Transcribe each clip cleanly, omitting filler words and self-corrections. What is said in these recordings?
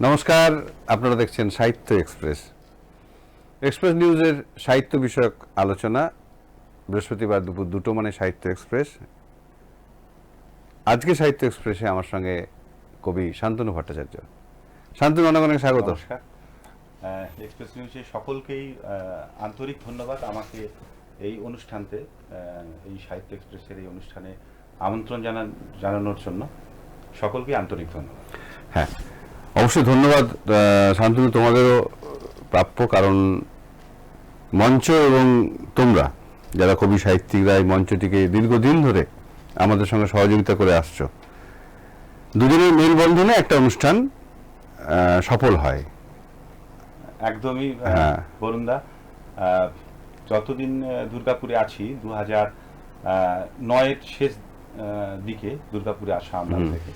নমস্কার, আপনারা দেখছেন সাহিত্য এক্সপ্রেস। এক্সপ্রেস নিউজের সাহিত্য বিষয়ক আলোচনা বৃহস্পতিবার দুপুর 2টো মানে সাহিত্য এক্সপ্রেস। আজকে সাহিত্য এক্সপ্রেসে আমার সঙ্গে কবি শান্তনু ভট্টাচার্য। শান্তনু, অনেক অনেক স্বাগত। নমস্কার। এক্সপ্রেস নিউজে সকলকেই আন্তরিক ধন্যবাদ আমাকে এই অনুষ্ঠানতে, এই সাহিত্য এক্সপ্রেসের এই অনুষ্ঠানে আমন্ত্রণ জানানোর জন্য সকলকে আন্তরিক ধন্যবাদ। হ্যাঁ, অবশ্যই ধন্যবাদ শান্তনু, তোমাদেরও প্রাপ্য, কারণ মঞ্চ এবং তোমরা যারা কবি সাহিত্যিকরা এই মঞ্চটিকে দীর্ঘদিন ধরে আমাদের সঙ্গে সহযোগিতা করে আসছো, দুজনের মেলবন্ধনে একটা অনুষ্ঠান সফল হয়। একদমই বরুণদা, যতদিন দুর্গাপুরে আছি 2009-এর শেষ দিকে দুর্গাপুরে আসা আমরা থেকে।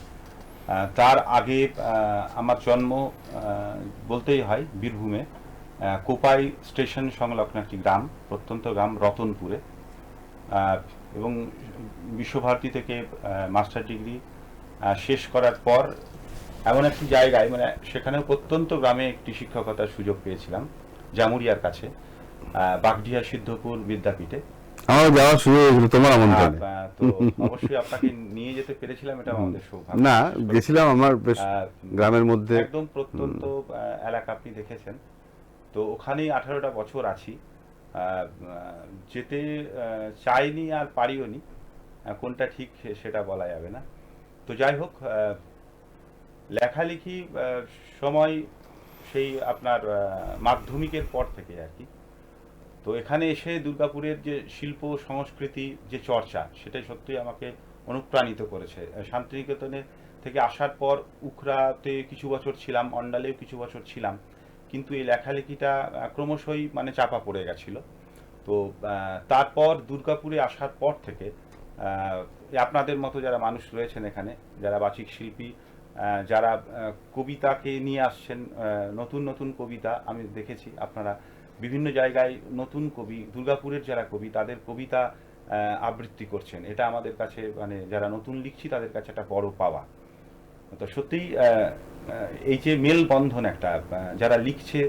তার আগে আমার জন্ম বলতেই হয় বীরভূমে কোপাই স্টেশন সংলগ্ন একটি গ্রাম, প্রত্যন্ত গ্রাম রতনপুরে, এবং বিশ্বভারতী থেকে মাস্টার ডিগ্রি শেষ করার পর এমন একটি জায়গায়, মানে সেখানে প্রত্যন্ত গ্রামে একটি শিক্ষকতার সুযোগ পেয়েছিলাম জামুরিয়ার কাছে, বাগডিহা সিদ্ধপুর বিদ্যাপীঠে। আমার যাওয়ার সুযোগ হয়েছিল তোমার আমন্ত্রণে। তো অবশ্যই আপনাকে নিয়ে যেতে পেরেছিলাম, এটা আমাদের সৌভাগ্য। না, গেছিলাম আমার বেশ গ্রামের মধ্যে, একদম প্রত্যন্ত এলাকা, আপনি দেখেছেন। তো ওখানেই 18টা বছর আছি। যেতে চাইনি আর পারিও নি, কোনটা ঠিক সেটা বলা যাবে না। তো যাই হোক, লেখালেখি সময় সেই আপনার মাধ্যমিকের পর থেকে আর কি। তো এখানে এসে দুর্গাপুরের যে শিল্প সংস্কৃতি যে চর্চা, সেটাই সত্যিই আমাকে অনুপ্রাণিত করেছে। শান্তিনিকেতনে থেকে আসার পর উখড়াতে কিছু বছর ছিলাম, অন্ডালেও কিছু বছর ছিলাম, কিন্তু এই লেখালেখিটা ক্রমশই মানে চাপা পড়ে গেছিল। তো তারপর দুর্গাপুরে আসার পর থেকে আপনাদের মতো যারা মানুষ রয়েছেন এখানে, যারা বাচিক শিল্পী, যারা কবিতাকে নিয়ে আসছেন, নতুন নতুন কবিতা আমি দেখেছি, আপনারা বিভিন্ন জায়গায় নতুন কবি, দুর্গাপুরের যারা কবি, তাদের কবিতা আবৃত্তি করছেন। এটা আমাদের কাছে, মানে যারা নতুন লিখছি তাদের কাছে একটা বড় পাওয়া। তো সত্যিই এই যে মেলবন্ধন একটা, যারা লিখছে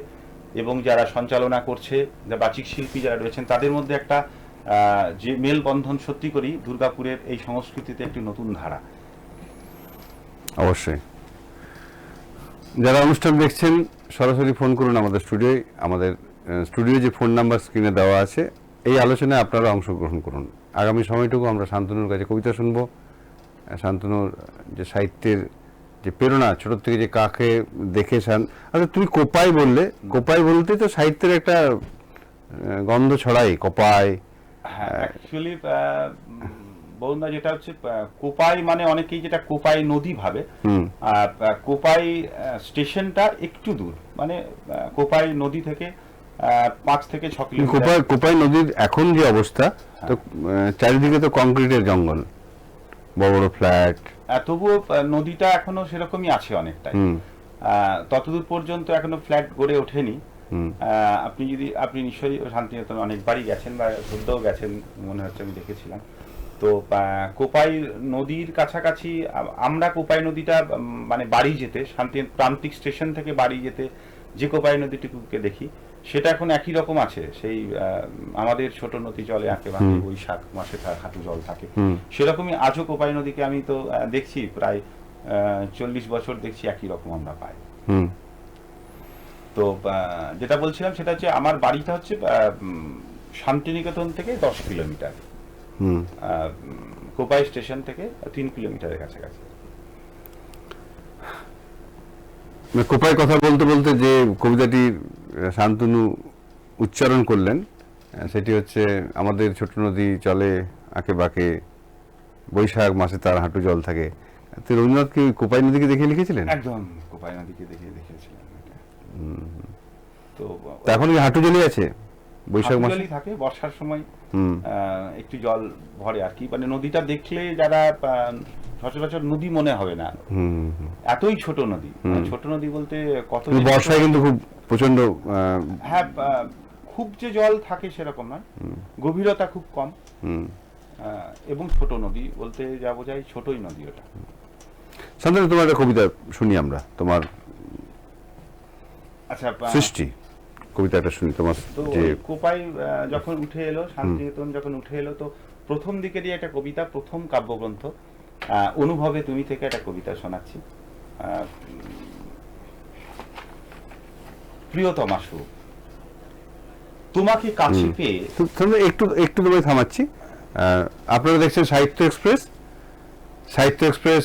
এবং যারা সঞ্চালনা করছে, যারা বাচিক শিল্পী যারা রয়েছেন, তাদের মধ্যে একটা যে মেলবন্ধন, সত্যি করি দুর্গাপুরের এই সংস্কৃতিতে একটি নতুন ধারা। অবশ্যই যারা অনুষ্ঠান দেখছেন সরাসরি ফোন করুন আমাদের স্টুডিওয়। আমাদের স্টুডিও যে ফোন নাম্বার স্ক্রিনে দেওয়া আছে, এই আলোচনায় আপনারা অংশগ্রহণ করুন। আগামী সময়টুকু আমরা শান্তনুর কাছে কবিতা শুনবো। শান্তনুর যে সাহিত্যের যে প্রেরণা, ছোট থেকে যে কাকে দেখেছেন। আচ্ছা, তুমি কোপাই বললে, কোপাই বলতে তো সাহিত্যের একটা গন্ধ ছড়াই, কোপাই। হ্যাঁ, অ্যাকচুয়ালি বলুন, যেটা হচ্ছে কোপাই মানে অনেকেই যেটা কোপাই নদী ভাবে। কোপাই স্টেশনটা একটু দূর, মানে কোপাই নদী থেকে 5 থেকে 6 কিলোমিটার। কোপাই নদীর এখন যে অবস্থা, তো চারিদিকে তো কংক্রিটের জঙ্গল, বড় বড় ফ্ল্যাট। তবুও নদীটা এখনো সেরকমই আছে অনেকটাই। ততদূর পর্যন্ত এখনো ফ্ল্যাট গড়ে ওঠেনি। আপনি নিশ্চয়ই শান্তিনিকেতন অনেকবারই গেছেন বা ঘুরতেও গেছেন মনে হচ্ছে, আমি দেখেছিলাম। তো কোপাই নদীর কাছাকাছি আমরা কোপাই নদীটা, মানে বাড়ি যেতে, প্রান্তিক স্টেশন থেকে বাড়ি যেতে যে কোপাই নদীটুকুকে দেখি, সেটা এখন একই রকম আছে। সেই আমাদের ছোট নদী জলে আঁকে বাঁকে, বৈশাখ মাসে হাঁটু জল থাকে, সেরকমই আজও কোপাই নদীকে আমি তো দেখছি প্রায় 40 বছর দেখছি, একই রকম আমরা পাই। তো যেটা বলছিলাম সেটা হচ্ছে, আমার বাড়িটা হচ্ছে শান্তিনিকেতন থেকে 10 কিলোমিটার, কোপাই স্টেশন থেকে 3 কিলোমিটারের কাছাকাছি। কোপাই কথা বলতে বলতে যে কবিতাটি শান্তনু উচ্চারণ করলেন, সেটি হচ্ছে, আমাদের ছোট নদী চলে আঁকে বাঁকে, বৈশাখ মাসে তার হাঁটু জল থাকে। তো রবীন্দ্রনাথ কি কোপাই নদীকে দেখে লিখেছিলেন? একদম কোপাই নদীকে দেখে লিখেছিলেন। তো এখন কি হাঁটু জলই আছে? বৈশাখ মাসে থাকে, বর্ষার সময় একটু জল ভরে আর কি। মানে নদীটা দেখলে যারা সচরাচর নদী মনে হবে না, এতই ছোট নদী। ছোট নদী বলতে কত, বর্ষায় কিন্তু খুব প্রচন্ড, হ্যাঁ, খুব যে জল থাকে সেরকম নয়, গভীরতা খুব কম, এবং ছোট নদী বলতে যা বোঝায় ছোটই নদী ওটা। শান্তনু, তোমার একটা কবিতা শুনি আমরা, তোমার আচ্ছা সৃষ্টি কবিতাটা শুনি তোমার তো যে ওই কোপাই যখন উঠে এলো, শান্তিনিকেতন যখন উঠে এলো, তো প্রথম দিকেরই একটা কবিতা, প্রথম কাব্যগ্রন্থ অনুভবে তুমি থেকে একটা কবিতা শোনাচ্ছি। প্রিয়তমা সু, তোমাকে কাছে পেয়ে। তোমরা একটু একটু তোমায় থামাচ্ছি। আপনারা দেখছেন সাহিত্য এক্সপ্রেস। সাহিত্য এক্সপ্রেস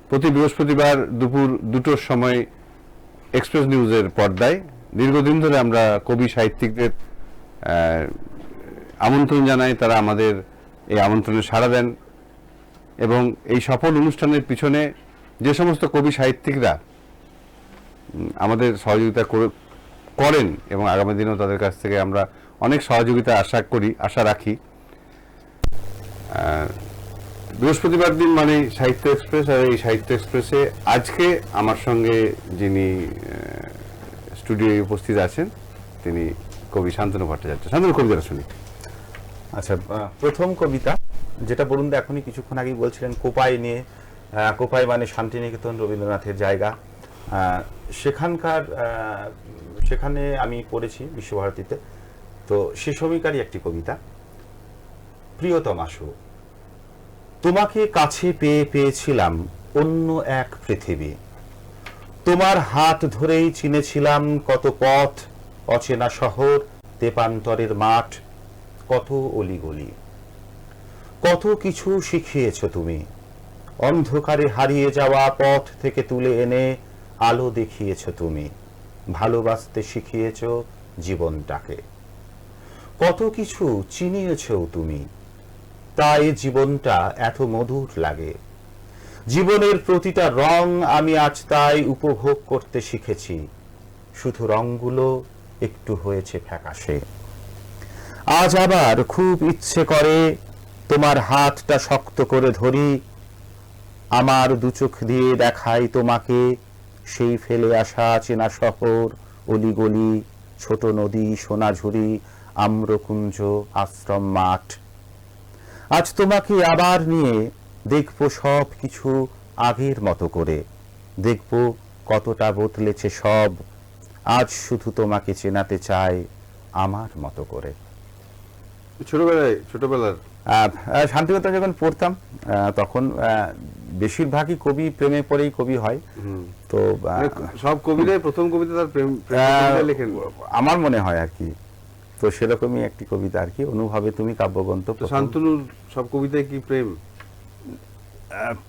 প্রতি বৃহস্পতিবার দুপুর 2টোর সময় এক্সপ্রেস নিউজের পর্দায়। দীর্ঘদিন ধরে আমরা কবি সাহিত্যিকদের আমন্ত্রণ জানাই, তারা আমাদের এই আমন্ত্রণে সাড়া দেন, এবং এই সফল অনুষ্ঠানের পিছনে যে সমস্ত কবি সাহিত্যিকরা আমাদের সহযোগিতা করেন এবং আগামী দিনেও তাদের কাছ থেকে আমরা অনেক সহযোগিতা আশা রাখি। বৃহস্পতিবার দিন মানে সাহিত্য এক্সপ্রেস, আর এই সাহিত্য এক্সপ্রেসে আজকে আমার সঙ্গে যিনি স্টুডিওয়ে উপস্থিত আছেন তিনি কবি শান্তনু ভট্টাচার্য। শান্তনু, কবিতাটা শুনি। আচ্ছা, প্রথম কবিতা যেটা বলুন তো, এখনই কিছুক্ষণ আগেই বলছিলেন কোপাই নিয়ে। কোপাই মানে শান্তিনিকেতন, রবীন্দ্রনাথের জায়গা। সেখানে আমি পড়েছি বিশ্বভারতীতে। তো সে সময়কারই একটি কবিতা, প্রিয়তমা সু। তোমাকে কাছে পেয়েছিলাম অন্য এক পৃথিবী। তোমার হাত ধরেই চিনেছিলাম কত পথ, অচেনা শহর, তেপান্তরের মাঠ, কত অলিগলি। কত কিছু শিখিয়েছ তুমি। অন্ধকারে হারিয়ে যাওয়া পথ থেকে তুলে এনে আলো দেখিয়েছ তুমি। ভালোবাসতে শিখিয়েছ জীবনটাকে। কত কিছু চিনিয়েছও তুমি। তাই জীবনটা এত মধুর লাগে। জীবনের প্রতিটা রং আমি আজ তাই উপভোগ করতে শিখেছি। শুধু রংগুলো একটু হয়েছে ফ্যাকাশে। আজ আবার খুব ইচ্ছে করে তোমার হাতটা শক্ত করে ধরি। আমার দু চোখ দিয়ে দেখাই তোমাকে সেই ফেলে আসা চেনা শহর, অলিগলি, ছোট নদী, সোনাঝুরি, আম্রকুঞ্জ, আশ্রম মাঠ। আজ তোমাকে আবার নিয়ে দেখব সব কিছু আগের মতো করে। দেখব কতটা বদলেছে সব। আজ শুধু তোমাকে চেনাতে চাই আমার মতো করে। ছোটবেলার শান্তিনিকেতন যখন পড়তাম তখন বেশিরভাগই কবি প্রেমে পড়েই কবি হয়। তো সব কবিরাই প্রথম কবিতা তার প্রেম লেখেন আমার মনে হয় আর কি। তো সেরকমই একটি কবিতা আর কি, অনুভবে তুমি কাব্যগ্রন্থ। শান্তনুর সব কবিতায় কি প্রেম?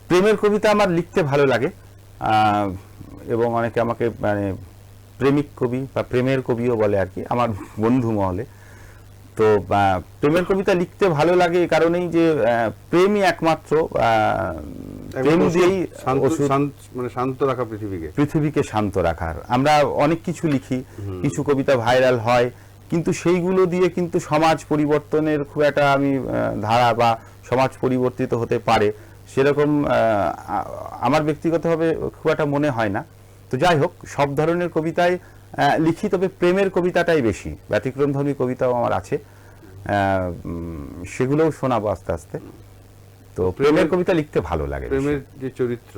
প্রেমের কবিতা আমার লিখতে ভালো লাগে, এবং অনেকে আমাকে মানে প্রেমিক কবি বা প্রেমের কবিও বলে আর কি আমার বন্ধু মহলে। তো প্রেমের কবিতা লিখতে ভালো লাগে এই কারণেই যে প্রেমই একমাত্র প্রেম দিয়েই মানে শান্ত রাখা পৃথিবীকে শান্ত রাখার। আমরা অনেক কিছু লিখি, কিছু কবিতা ভাইরাল হয়, কিন্তু সেইগুলো দিয়ে কিন্তু সমাজ পরিবর্তনের খুব একটা আমি ধারা বা সমাজ পরিবর্তিত হতে পারে সেরকম আমার ব্যক্তিগতভাবে খুব একটা মনে হয় না। তো যাই হোক, সব ধরনের কবিতায় লিখি, তবে প্রেমের কবিতাটাই বেশি। ব্যতিক্রমধর্মী কবিতাও আমার আছে, সেগুলোও শোনাবো আস্তে আস্তে। তো প্রেমের কবিতা লিখতে ভালো লাগে। প্রেমের যে চরিত্র,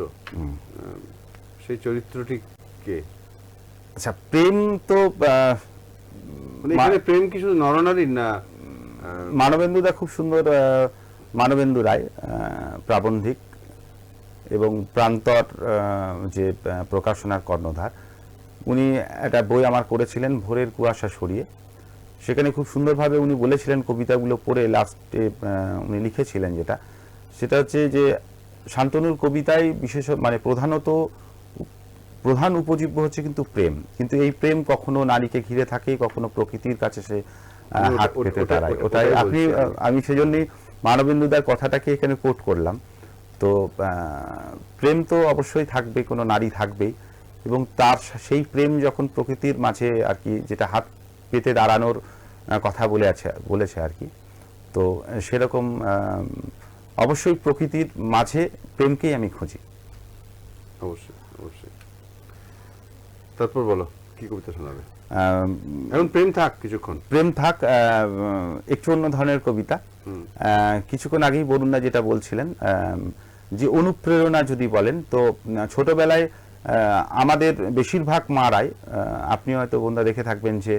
সেই চরিত্রটি কে? আচ্ছা, প্রেম তো মানে প্রেম কি শুধু নরনারীর না? মানবেন্দুদা খুব সুন্দর, মানবেন্দু রায় প্রাবন্ধিক এবং প্রান্তর যে প্রকাশনার কর্ণধার, উনি একটা বই আমার করেছিলেন ভোরের কুয়াশা সরিয়ে। সেখানে খুব সুন্দরভাবে উনি বলেছিলেন, কবিতাগুলো পড়ে লাস্টে উনি লিখেছিলেন যেটা, সেটা হচ্ছে যে শান্তনুর কবিতায় বিশেষ মানে প্রধান উপজীব্য হচ্ছে কিন্তু প্রেম। কিন্তু এই প্রেম কখনো নারীকে ঘিরে থাকে, কখনো প্রকৃতির কাছে সে হাত পেতে দাঁড়ায়। ওটাই আমি সেজন্যই মানবেন্দুদার কথাটাকে এখানে কোট করলাম। তো প্রেম তো অবশ্যই থাকবে, কোনো নারী থাকবেই, এবং তার সেই প্রেম যখন প্রকৃতির মাঝে আর কি, যেটা হাত পেতে দাঁড়ানোর কথা বলেছে আর কি। তো সেরকম অবশ্যই প্রকৃতির মাঝে প্রেমকেই আমি খুঁজি। অবশ্যই অবশ্যই। তারপর বলো, কি কবিতা শোনাবে? এখন প্রেম থাক, কিছুক্ষণ প্রেম থাক, একটু অন্য ধরনের কবিতা। কিছুক্ষণ আগেই বরুণ দা যেটা বলছিলেন যে অনুপ্রেরণা যদি বলেন, তো ছোটবেলায় আমাদের বেশিরভাগ মারাই আপনি হয়তো বন্ধুরা দেখে থাকবেন যে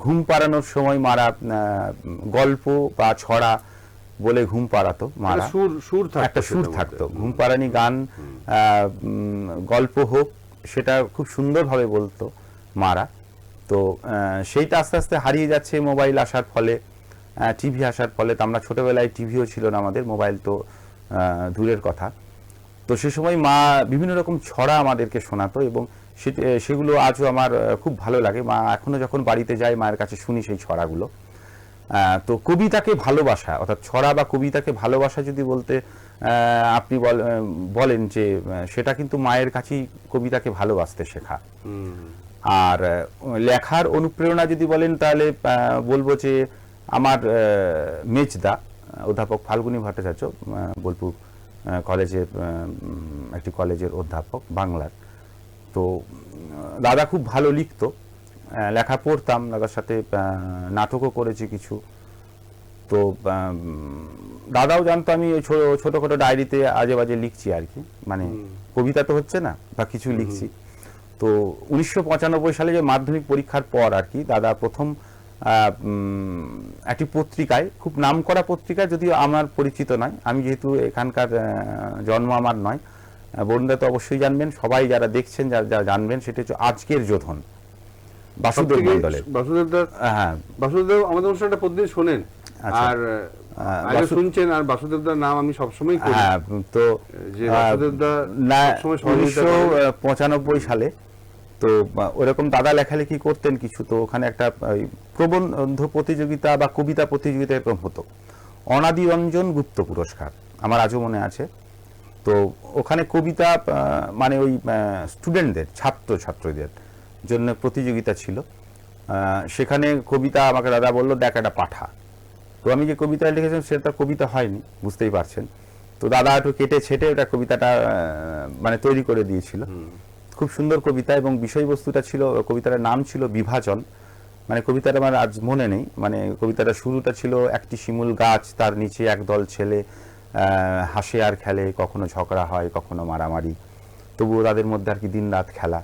ঘুম পাড়ানোর সময় মারা গল্প বা ছড়া বলে ঘুম পাড়াতো মারা, সুর থাকতো, একটা সুর সেটার থাকতো, মধ্যে। ঘুম পাড়ানি গান গল্প হোক সেটা খুব সুন্দরভাবে বলতো মারা। তো সেইটা আস্তে আস্তে হারিয়ে যাচ্ছে মোবাইল আসার ফলে, টিভি আসার ফলে। তো আমরা ছোটবেলায় টিভিও ছিল না আমাদের, মোবাইল তো দূরের কথা। তো সে সময় মা বিভিন্ন রকম ছড়া আমাদেরকে শোনাতো এবং সেগুলো আজও আমার খুব ভালো লাগে। মা এখনো যখন বাড়িতে যায় মায়ের কাছে শুনি সেই ছড়াগুলো। তো কবিতাকে ভালোবাসা, অর্থাৎ ছড়া বা কবিতাকে ভালোবাসা যদি বলতে আপনি বলেন যে সেটা কিন্তু মায়ের কাছেই কবিতাকে ভালোবাসতে শেখা। আর লেখার অনুপ্রেরণা যদি বলেন তাহলে বলবো যে আমার মেজদা অধ্যাপক ফাল্গুনী ভট্টাচার্য, বোলপুর কলেজের একটি কলেজের অধ্যাপক বাংলার। তো দাদা খুব ভালো লিখতো, লেখা পড়তাম, দাদার সাথে নাটকও করেছি কিছু। তো দাদাও জানতো আমি ছোটখাটো ডায়েরিতে আজে বাজে লিখছি আর কি, মানে কবিতা তো হচ্ছে না বা কিছু লিখছি। তো 1995 সালে যে মাধ্যমিক পরীক্ষার পর আর কি দাদা প্রথম একটি পত্রিকায়, খুব নামকরা পত্রিকা, যদিও আমার পরিচিত নয়, আমি যেহেতু এখানকার জন্ম আমার নয়, বন্ধুরা তো অবশ্যই জানবেন, সবাই যারা দেখছেন যারা জানবেন, সেটা হচ্ছে আজকের যোধন, বাসুদেব মন্ডলের। হ্যাঁ, বাসুদেব আমাদের অনুষ্ঠানটা প্রতিদিন শোনেন, আচ্ছা। আর আগে শুনছেন, আর বাসুদেবদার নাম আমি সবসময় করি। হ্যাঁ, তো যে বাসুদেবদা সবসময় সহযোগিতা করেন। 1995 সালে তো ওরকম দাদা লেখালেখি করতেন কিছু, তো ওখানে একটা প্রবন্ধ প্রতিযোগিতা বা কবিতা প্রতিযোগিতা এরকম হতো, অনাদি রঞ্জন গুপ্ত পুরস্কার, আমার আজও মনে আছে। তো ওখানে কবিতা মানে ওই স্টুডেন্টদের, ছাত্রছাত্রীদের জন্য প্রতিযোগিতা ছিল। সেখানে কবিতা আমাকে দাদা বললো, দেখ একটা পাঠা। তো আমি যে কবিতা লিখেছিলাম সেটা কবিতা হয়নি, বুঝতেই পারছেন। তো দাদা একটু কেটে ছেটে ওটা কবিতাটা মানে তৈরি করে দিয়েছিল। খুব সুন্দর কবিতা, এবং বিষয়বস্তুটা ছিল, কবিতাটার নাম ছিল বিভাজন। মানে কবিতাটা আমার আজ মনে নেই, মানে কবিতাটা শুরুটা ছিল, একটি শিমুল গাছ, তার নিচে একদল ছেলে হাসে আর খেলে, কখনো ঝগড়া হয় কখনো মারামারি, তবুও তাদের মধ্যে আর কি দিন রাত খেলা।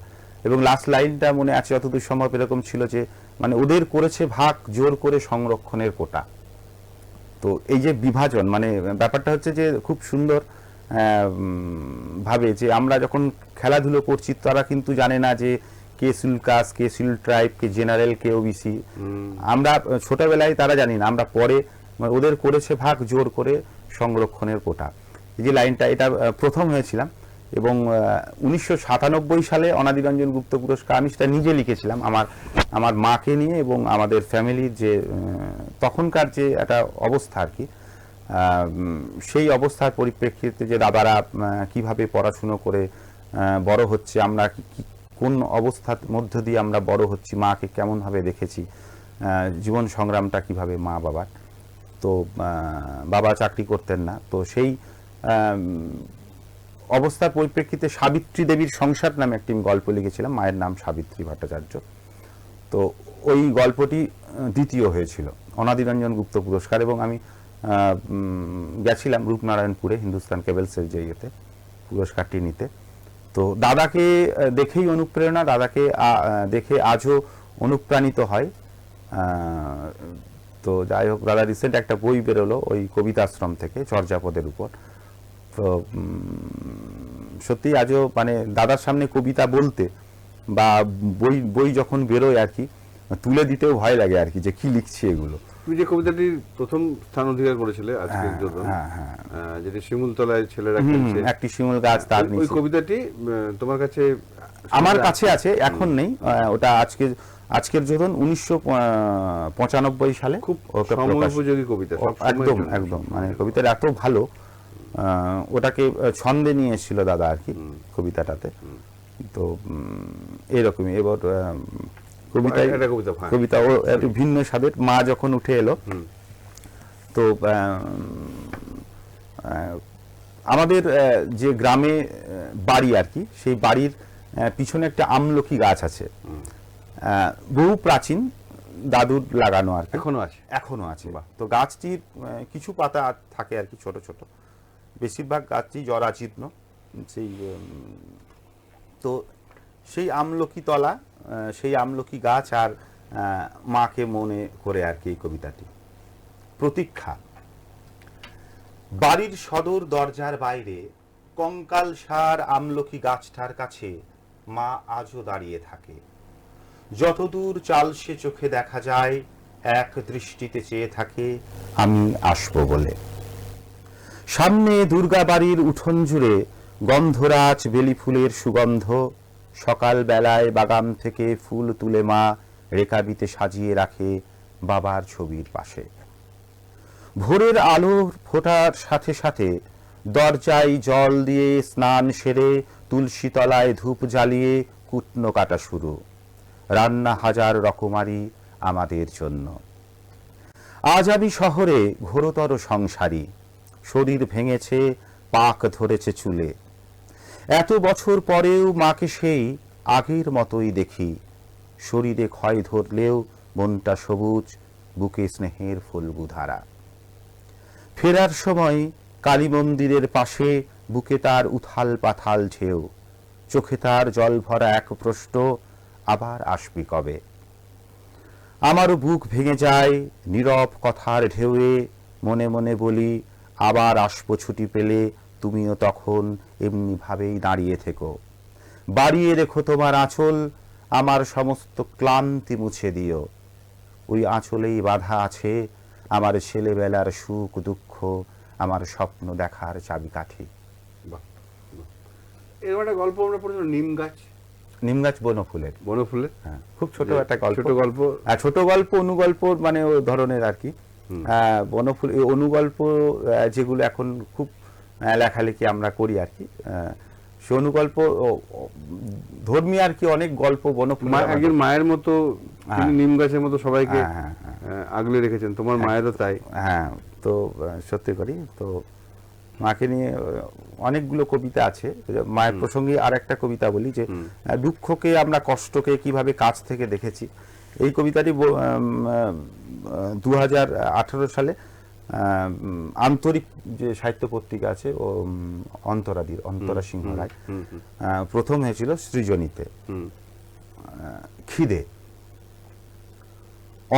এবং লাস্ট লাইনটা মনে আছে যতদূর সম্ভব এরকম ছিল যে, মানে ওদের করেছে ভাগ জোর করে সংরক্ষণের কোটা। তো এই যে বিভাজন, মানে ব্যাপারটা হচ্ছে যে খুব সুন্দর ভাবে যে আমরা যখন খেলাধুলো করছি, তারা কিন্তু জানে না যে কে শিডিউল কাস্ট, কে শিডিউল ট্রাইব, কে জেনারেল, কে ওবিসি। আমরা ছোটবেলায় তারা জানি না, আমরা পরে ওদের করেছে ভাগ জোর করে সংরক্ষণের কোটা, এই যে লাইনটা, এটা প্রথম হয়েছিলাম। এবং 1997 সালে অনাদিরঞ্জন গুপ্ত পুরস্কার আমি সেটা নিজে লিখেছিলাম আমার মাকে নিয়ে, এবং আমাদের ফ্যামিলির যে তখনকার যে একটা অবস্থা আর কি, সেই অবস্থার পরিপ্রেক্ষিতে যে দাদারা কিভাবে পড়াশুনো করে বড় হচ্ছে, আমরা কোন অবস্থার মধ্য দিয়ে আমরা বড় হচ্ছি, মাকে কেমনভাবে দেখেছি, জীবন সংগ্রামটা কিভাবে মা বাবার। তো বাবা চাকরি করতেন না, তো সেই অবস্থার পরিপ্রেক্ষিতে সাবিত্রী দেবীর সংসার নামে একটি গল্প লিখেছিলাম, মায়ের নাম সাবিত্রী ভট্টাচার্য। তো ওই গল্পটি দ্বিতীয় হয়েছিল অনাদিরঞ্জন গুপ্ত পুরস্কার, এবং আমি গেছিলাম রূপনারায়ণপুরে হিন্দুস্তান কেবলসের যে ইয়েতে পুরস্কারটি নিতে। তো দাদাকে দেখেই অনুপ্রেরণা, দাদাকে দেখে আজও অনুপ্রাণিত হয়। তো যাই হোক, দাদা রিসেন্ট একটা বই বেরোলো ওই কবিতাশ্রম থেকে চর্যাপদের উপর। তো সত্যি আজও মানে দাদার সামনে কবিতা বলতে বা বই যখন বেরোয় আর কি, তুলে দিতেও ভয় লাগে আর কি, যে কি লিখছি এগুলো। তুমি যে কবিতাটির প্রথম স্থান অধিকার করেছিলে আজকের যোধন, যেটি শিমুলতলায় ছেলেরা খেলছে, একটি শিমুল গাছ, তার নিচে, ওই কবিতাটি তোমার কাছে? আমার কাছে আছে, এখন নেই। ওটা আজকের যোধন 1995 সালে খুব সময়োপযোগী কবিতা, একদম একদম, মানে কবিতাটা এত ভালো, ওটাকে ছন্দে নিয়ে এসেছিল দাদা আর কি কবিতাটাতে। তো এরকমই এবার কবিতা ও একটু ভিন্ন স্বাদের। মা যখন উঠে এলো, তো আমাদের যে গ্রামে বাড়ি আর কি, সেই বাড়ির পিছনে একটা আমলকি গাছ আছে, বহু প্রাচীন, দাদুর লাগানো আর কি, এখনো আছে। তো গাছটির কিছু পাতা থাকে আর কি ছোট ছোট, বেশিরভাগ গাছটি জরাজীর্ণ, সেই তো সেই আমলকি তলা, সেই আমলকি গাছ আর মাকে মনে করে আর কি এই কবিতাটি। প্রতীক্ষা। বাড়ির সদর দরজার বাইরে কঙ্কাল সার আমলকি গাছটার কাছে মা আজও দাঁড়িয়ে থাকে। যতদূর চালসে চোখে দেখা যায় এক দৃষ্টিতে চেয়ে থাকে আমি আসবো বলে। সামনে দুর্গা বাড়ির উঠোন জুড়ে গন্ধরাজ বেলি ফুলের সুগন্ধ। সকাল বেলায় বাগান থেকে ফুল তুলে মা রেকাবিতে সাজিয়ে রাখে বাবার ছবির পাশে। ভোরের আলোর ফোটার সাথে সাথে দরজায় জল দিয়ে স্নান সেরে তুলসী তলায় ধূপ জ্বালিয়ে কুটনো কাটা শুরু। রান্না হাজার রকমারি আমাদের জন্য। আজ আমি শহরে ঘোরতর সংসারী। শরীর ভেঙেছে, পাক ধরেছে চুলে। এত বছর পরেও মাকে সেই আগের মতোই দেখি। শরীরে ক্ষয় ধরলেও মনটা সবুজ, বুকে স্নেহের ফলগু ধারা। ফেরার সময় কালী মন্দিরের পাশে বুকে তার উথাল পাথাল ঢেউ। চোখে তার জল ভরা এক প্রশ্ন, আবার আসবি কবে? আমারও বুক ভেঙে যায় নীরব কথার ঢেউয়ে। মনে মনে বলি আবার আসবো ছুটি পেলে, তুমিও তখন এমনি ভাবেই দাঁড়িয়ে থেকো। বাড়িয়ে রেখো তোমার আঁচল, আমার সমস্ত ক্লান্তি মুছে দিও। ওই আঁচলেই বাধা আছে আমার ছেলেবেলার সুখ দুঃখ, আমার স্বপ্ন দেখার চাবিকাঠি। বাহ, বাহ। এরকম একটা গল্প আমরা পড়েছিলাম, নিম গাছ। নিম গাছ বনফুলের। বনফুলের, হ্যাঁ, খুব ছোট যে একটা গল্প। ছোট গল্প, ছোট গল্প, অনুগল্প মানে ও ধরনের আর কি। বনফুল এই অনুগল্প যেগুলো এখন খুব লেখালেখি আমরা করি আর কি, সে অনুগল্প ধর্মীয় আর কি অনেক গল্প বনফুল। একজন মায়ের মতো তিনি নিম গাছের মতো সবাইকে আগলে রেখেছেন, তোমার মায়েরও তাই। হ্যাঁ, তো সত্যি করি তো মাকে নিয়ে অনেকগুলো কবিতা আছে। মায়ের প্রসঙ্গে আর একটা কবিতা বলি যে দুঃখকে আমরা কষ্টকে কিভাবে কাছ থেকে দেখেছি। এই কবিতাটি 2018 সালে আন্তরিক যে সাহিত্য পত্রিকা আছে ও অন্তরা সিংহ রায় প্রথম হয়েছিল সৃজনীতে। খিদে।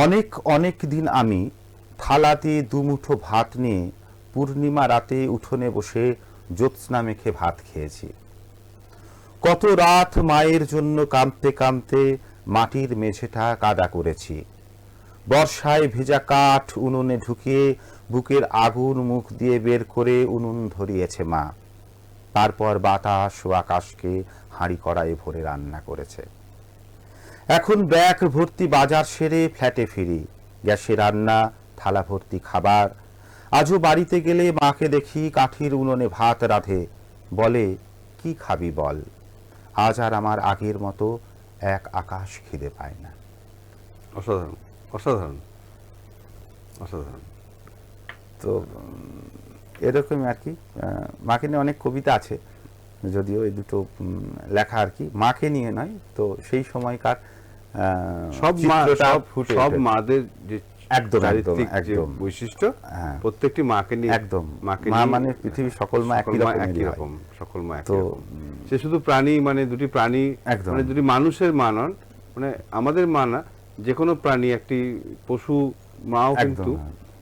অনেক অনেক দিন আমি থালাতে দুমুঠো ভাত নিয়ে পূর্ণিমা রাতে উঠোনে বসে জ্যোৎস্না মেখে ভাত খেয়েছি। কত রাত মায়ের জন্য কাঁদতে কাঁদতে মাটির মেঝেটা কাদা করেছি। বর্ষায় ভেজা কাঠ উনুনে ঢুকিয়ে বুকের আগুন মুখ দিয়ে বের করে উনুন ধরিয়েছে মা। তারপর বাতাস ও আকাশকে হাঁড়ি কড়াইয়ে ভরে রান্না করেছে। এখন ব্যাগ ভর্তি বাজার সেরে ফ্ল্যাটে ফিরি। গ্যাসে রান্না, থালা ভর্তি খাবার। আজও বাড়িতে গেলে মাকে দেখি কাঠির উনুনে ভাত রাঁধে। বলে, কি খাবি বল? আজ আর আমার আগের মতো এক আকাশ খিদে পায় না। অসাধারণ, অসাধারণ, অসাধারণ। তো এরকমই আর কি। মাকে নিয়ে অনেক কবিতা আছে, যদিও এই দুটো লেখা আর কি মাকে নিয়ে নয়। তো সেই সময়কার সব মাদের যে একদম চারিত্রিক যে একদম বৈশিষ্ট্য, প্রত্যেকটি মাকে নিয়ে একদম। মাকে মা মানে পৃথিবীর সকল মা একই রকম, সকল মা একই রকম। সে শুধু প্রাণী মানে দুটি প্রাণী, মানে দুটি মানুষের মা নন, মানে আমাদের মা না, যে কোনো প্রাণী, একটি পশু মাও কিন্তু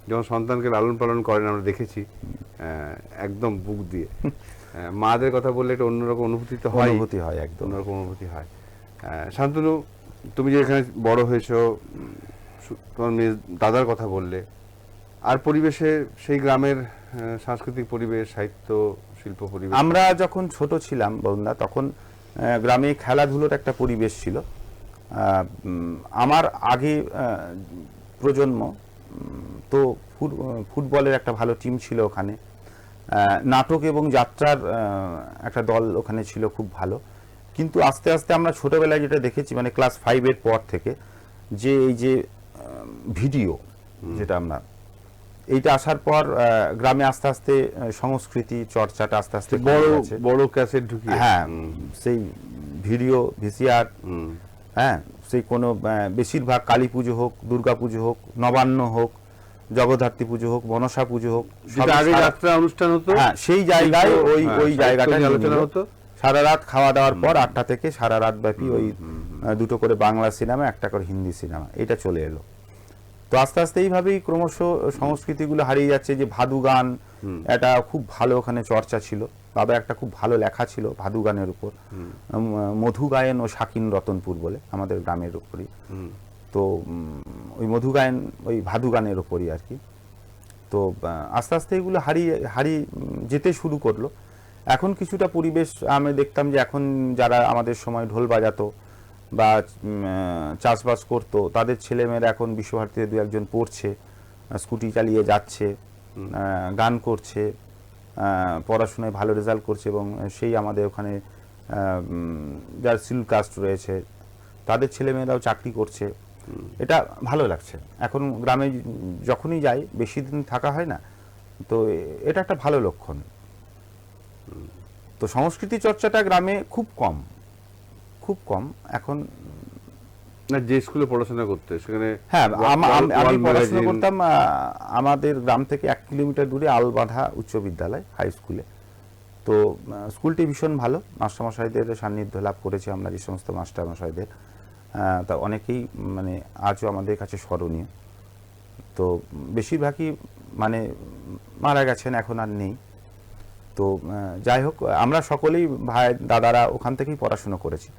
যখন সন্তানকে লালন পালন করেন আমরা দেখেছি একদম বুক দিয়ে। মাদের কথা বললে একটা অন্যরকম অনুভূতি তো হয়, একদম অন্যরকম অনুভূতি হয়। শান্তনু, তুমি যে এখানে বড় হয়েছো, তোমার মেয়ে দাদার কথা বললে, আর পরিবেশে সেই গ্রামের সাংস্কৃতিক পরিবেশ, সাহিত্য শিল্প পরিবেশ। আমরা যখন ছোট ছিলাম বরুণদা, তখন গ্রামে খেলাধুলোর একটা পরিবেশ ছিল। আমার আগে প্রজন্ম তো ফুটবলের একটা ভালো টিম ছিল ওখানে। নাটক এবং যাত্রার একটা দল ওখানে ছিল খুব ভালো। কিন্তু আস্তে আস্তে আমরা ছোটবেলায় যেটা দেখেছি, মানে ক্লাস 5-এর পর থেকে, যে এই যে ভিডিও যেটা আমরা এইটা আসার পর গ্রামে আস্তে আস্তে সংস্কৃতি চর্চাটা আস্তে আস্তে বড় ক্যাসেট ঢুকিয়ে, হ্যাঁ, সেই ভিডিও ভিসিআর, হ্যাঁ, সেই কোনো বেশিরভাগ কালী পুজো হোক, দুর্গা পুজো হোক, নবান্ন হোক, জগদ্ধাত্রী পুজো হোক, মনসা পুজো হোক, আগে যাত্রা অনুষ্ঠান হতো, হ্যাঁ, সেই জায়গায় ওই জায়গাটা আলোচনা হতো, সারা রাত খাওয়া দাওয়ার পর 8টা থেকে সারা রাত ব্যাপী ওই দুটো করে বাংলা সিনেমা, একটা করে হিন্দি সিনেমা, এটা চলে এলো। তো আস্তে আস্তে এইভাবেই ক্রমশ সংস্কৃতিগুলো হারিয়ে যাচ্ছে। যে ভাদু গান, এটা খুব ভালো ওখানে চর্চা ছিল, বাবা একটা খুব ভালো লেখা ছিল ভাদু গানের উপর, মধু গায়েন ও শাকিন রতনপুর বলে আমাদের গ্রামের উপরই। তো ওই মধু গায়েন ওই ভাদু গানের উপরই আর কি। তো আস্তে আস্তে এগুলো হারিয়ে যেতে শুরু করলো। এখন কিছুটা পরিবেশ আমি দেখতাম যে এখন যারা আমাদের সময় ঢোল বাজাতো বা চাষবাস করতো, তাদের ছেলেমেয়েরা এখন বিশ্বভারতীতে দু একজন পড়ছে, স্কুটি চালিয়ে যাচ্ছে, গান করছে, পড়াশোনায় ভালো রেজাল্ট করছে, এবং সেই আমাদের ওখানে যার সিল কাস্ট রয়েছে তাদের ছেলেমেয়েরাও চাকরি করছে। এটা ভালো লাগছে। এখন গ্রামে যখনই যাই, বেশি দিন থাকা হয় না, তো এটা একটা ভালো লক্ষণ। তো সংস্কৃতি চর্চাটা গ্রামে খুব কম এখন। না, যে স্কুলে পড়াশোনা করতে সেখানে, হ্যাঁ, আমি ওয়াল পড়াশোনা ম্যাগাজিন, করতাম আমাদের গ্রাম থেকে 1 কিলোমিটার দূরে আলবাধা উচ্চ বিদ্যালয় হাই স্কুলে। তো স্কুলটি ভীষণ ভালো, মাস্টারমশাইদের সান্নিধ্য লাভ করেছি আমরা, যে সমস্ত মাস্টারমশাইদের, তা অনেকেই মানে আজও আমাদের কাছে স্মরণীয়। তো বেশিরভাগই মানে মারা গেছেন, এখন আর নেই। তো যাই হোক, আমরা সকলেই ভাই দাদারা ওখান থেকেই পড়াশুনো করেছি।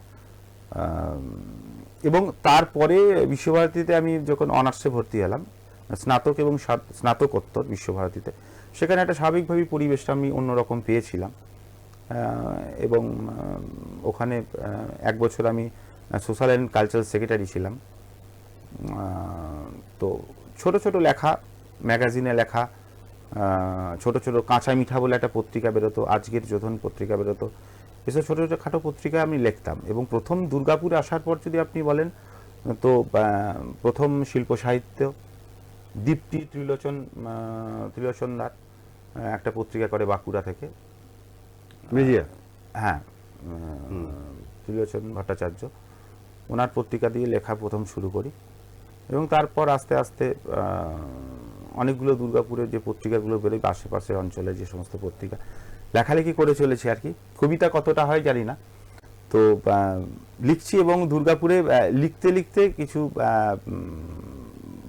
এবং তারপরে বিশ্বভারতীতে আমি যখন অনার্সে ভর্তি হলাম, স্নাতক এবং স্নাতকোত্তর বিশ্বভারতীতে, সেখানে একটা স্বাভাবিকভাবেই পরিবেশটা আমি অন্যরকম পেয়েছিলাম। এবং ওখানে 1 বছর আমি সোশ্যাল অ্যান্ড কালচারাল সেক্রেটারি ছিলাম। তো ছোট ছোট লেখা, ম্যাগাজিনে লেখা, ছোট ছোট কাঁচা মিঠা বলে একটা পত্রিকা বেরোতো, আজকের যোধন পত্রিকা বেরোতো, এসব ছোটো ছোটো খাটো পত্রিকায় আমি লিখতাম। এবং প্রথম দুর্গাপুরে আসার পর যদি আপনি বলেন, তো প্রথম শিল্প সাহিত্য দীপ্তি ত্রিলোচনদার একটা পত্রিকা করে বাঁকুড়া থেকে, মেজিয়া, হ্যাঁ, ত্রিলোচন ভট্টাচার্য, ওনার পত্রিকা দিয়ে লেখা প্রথম শুরু করি। এবং তারপর আস্তে আস্তে অনেকগুলো দুর্গাপুরের যে পত্রিকাগুলো বেরোয়, আশেপাশের অঞ্চলে যে সমস্ত পত্রিকা, লেখালেখি করে চলেছি আর কি। কবিতা কতটা হয় জানি না, তো লিখছি। এবং দুর্গাপুরে লিখতে লিখতে কিছু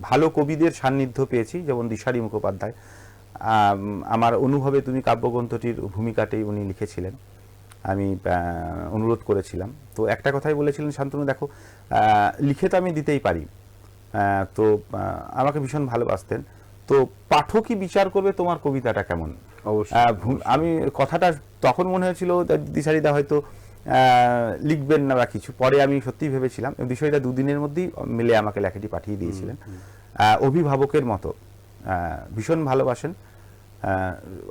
ভালো কবিদের সান্নিধ্য পেয়েছি, যেমন দিশারি মুখোপাধ্যায়। আমার অনুভবে তুমি কাব্যগ্রন্থটির ভূমিকাতেই উনি লিখেছিলেন, আমি অনুরোধ করেছিলাম। তো একটা কথাই বলেছিলেন, শান্তনু দেখো, লিখে তো আমি দিতেই পারি, তো আমাকে ভীষণ ভালোবাসতেন। তো পাঠকই বিচার করবে তোমার কবিতাটা কেমন। আমি কথাটা তখন মনে হয়েছিল দিশারিদা হয়তো লিখবেন না বা কিছু, পরে আমি সত্যি ভেবেছিলাম। দিশারিদা 2 দিনের মধ্যেই মিলে আমাকে লেখাটি পাঠিয়ে দিয়েছিলেন। অভিভাবকের মতো ভীষণ ভালোবাসেন,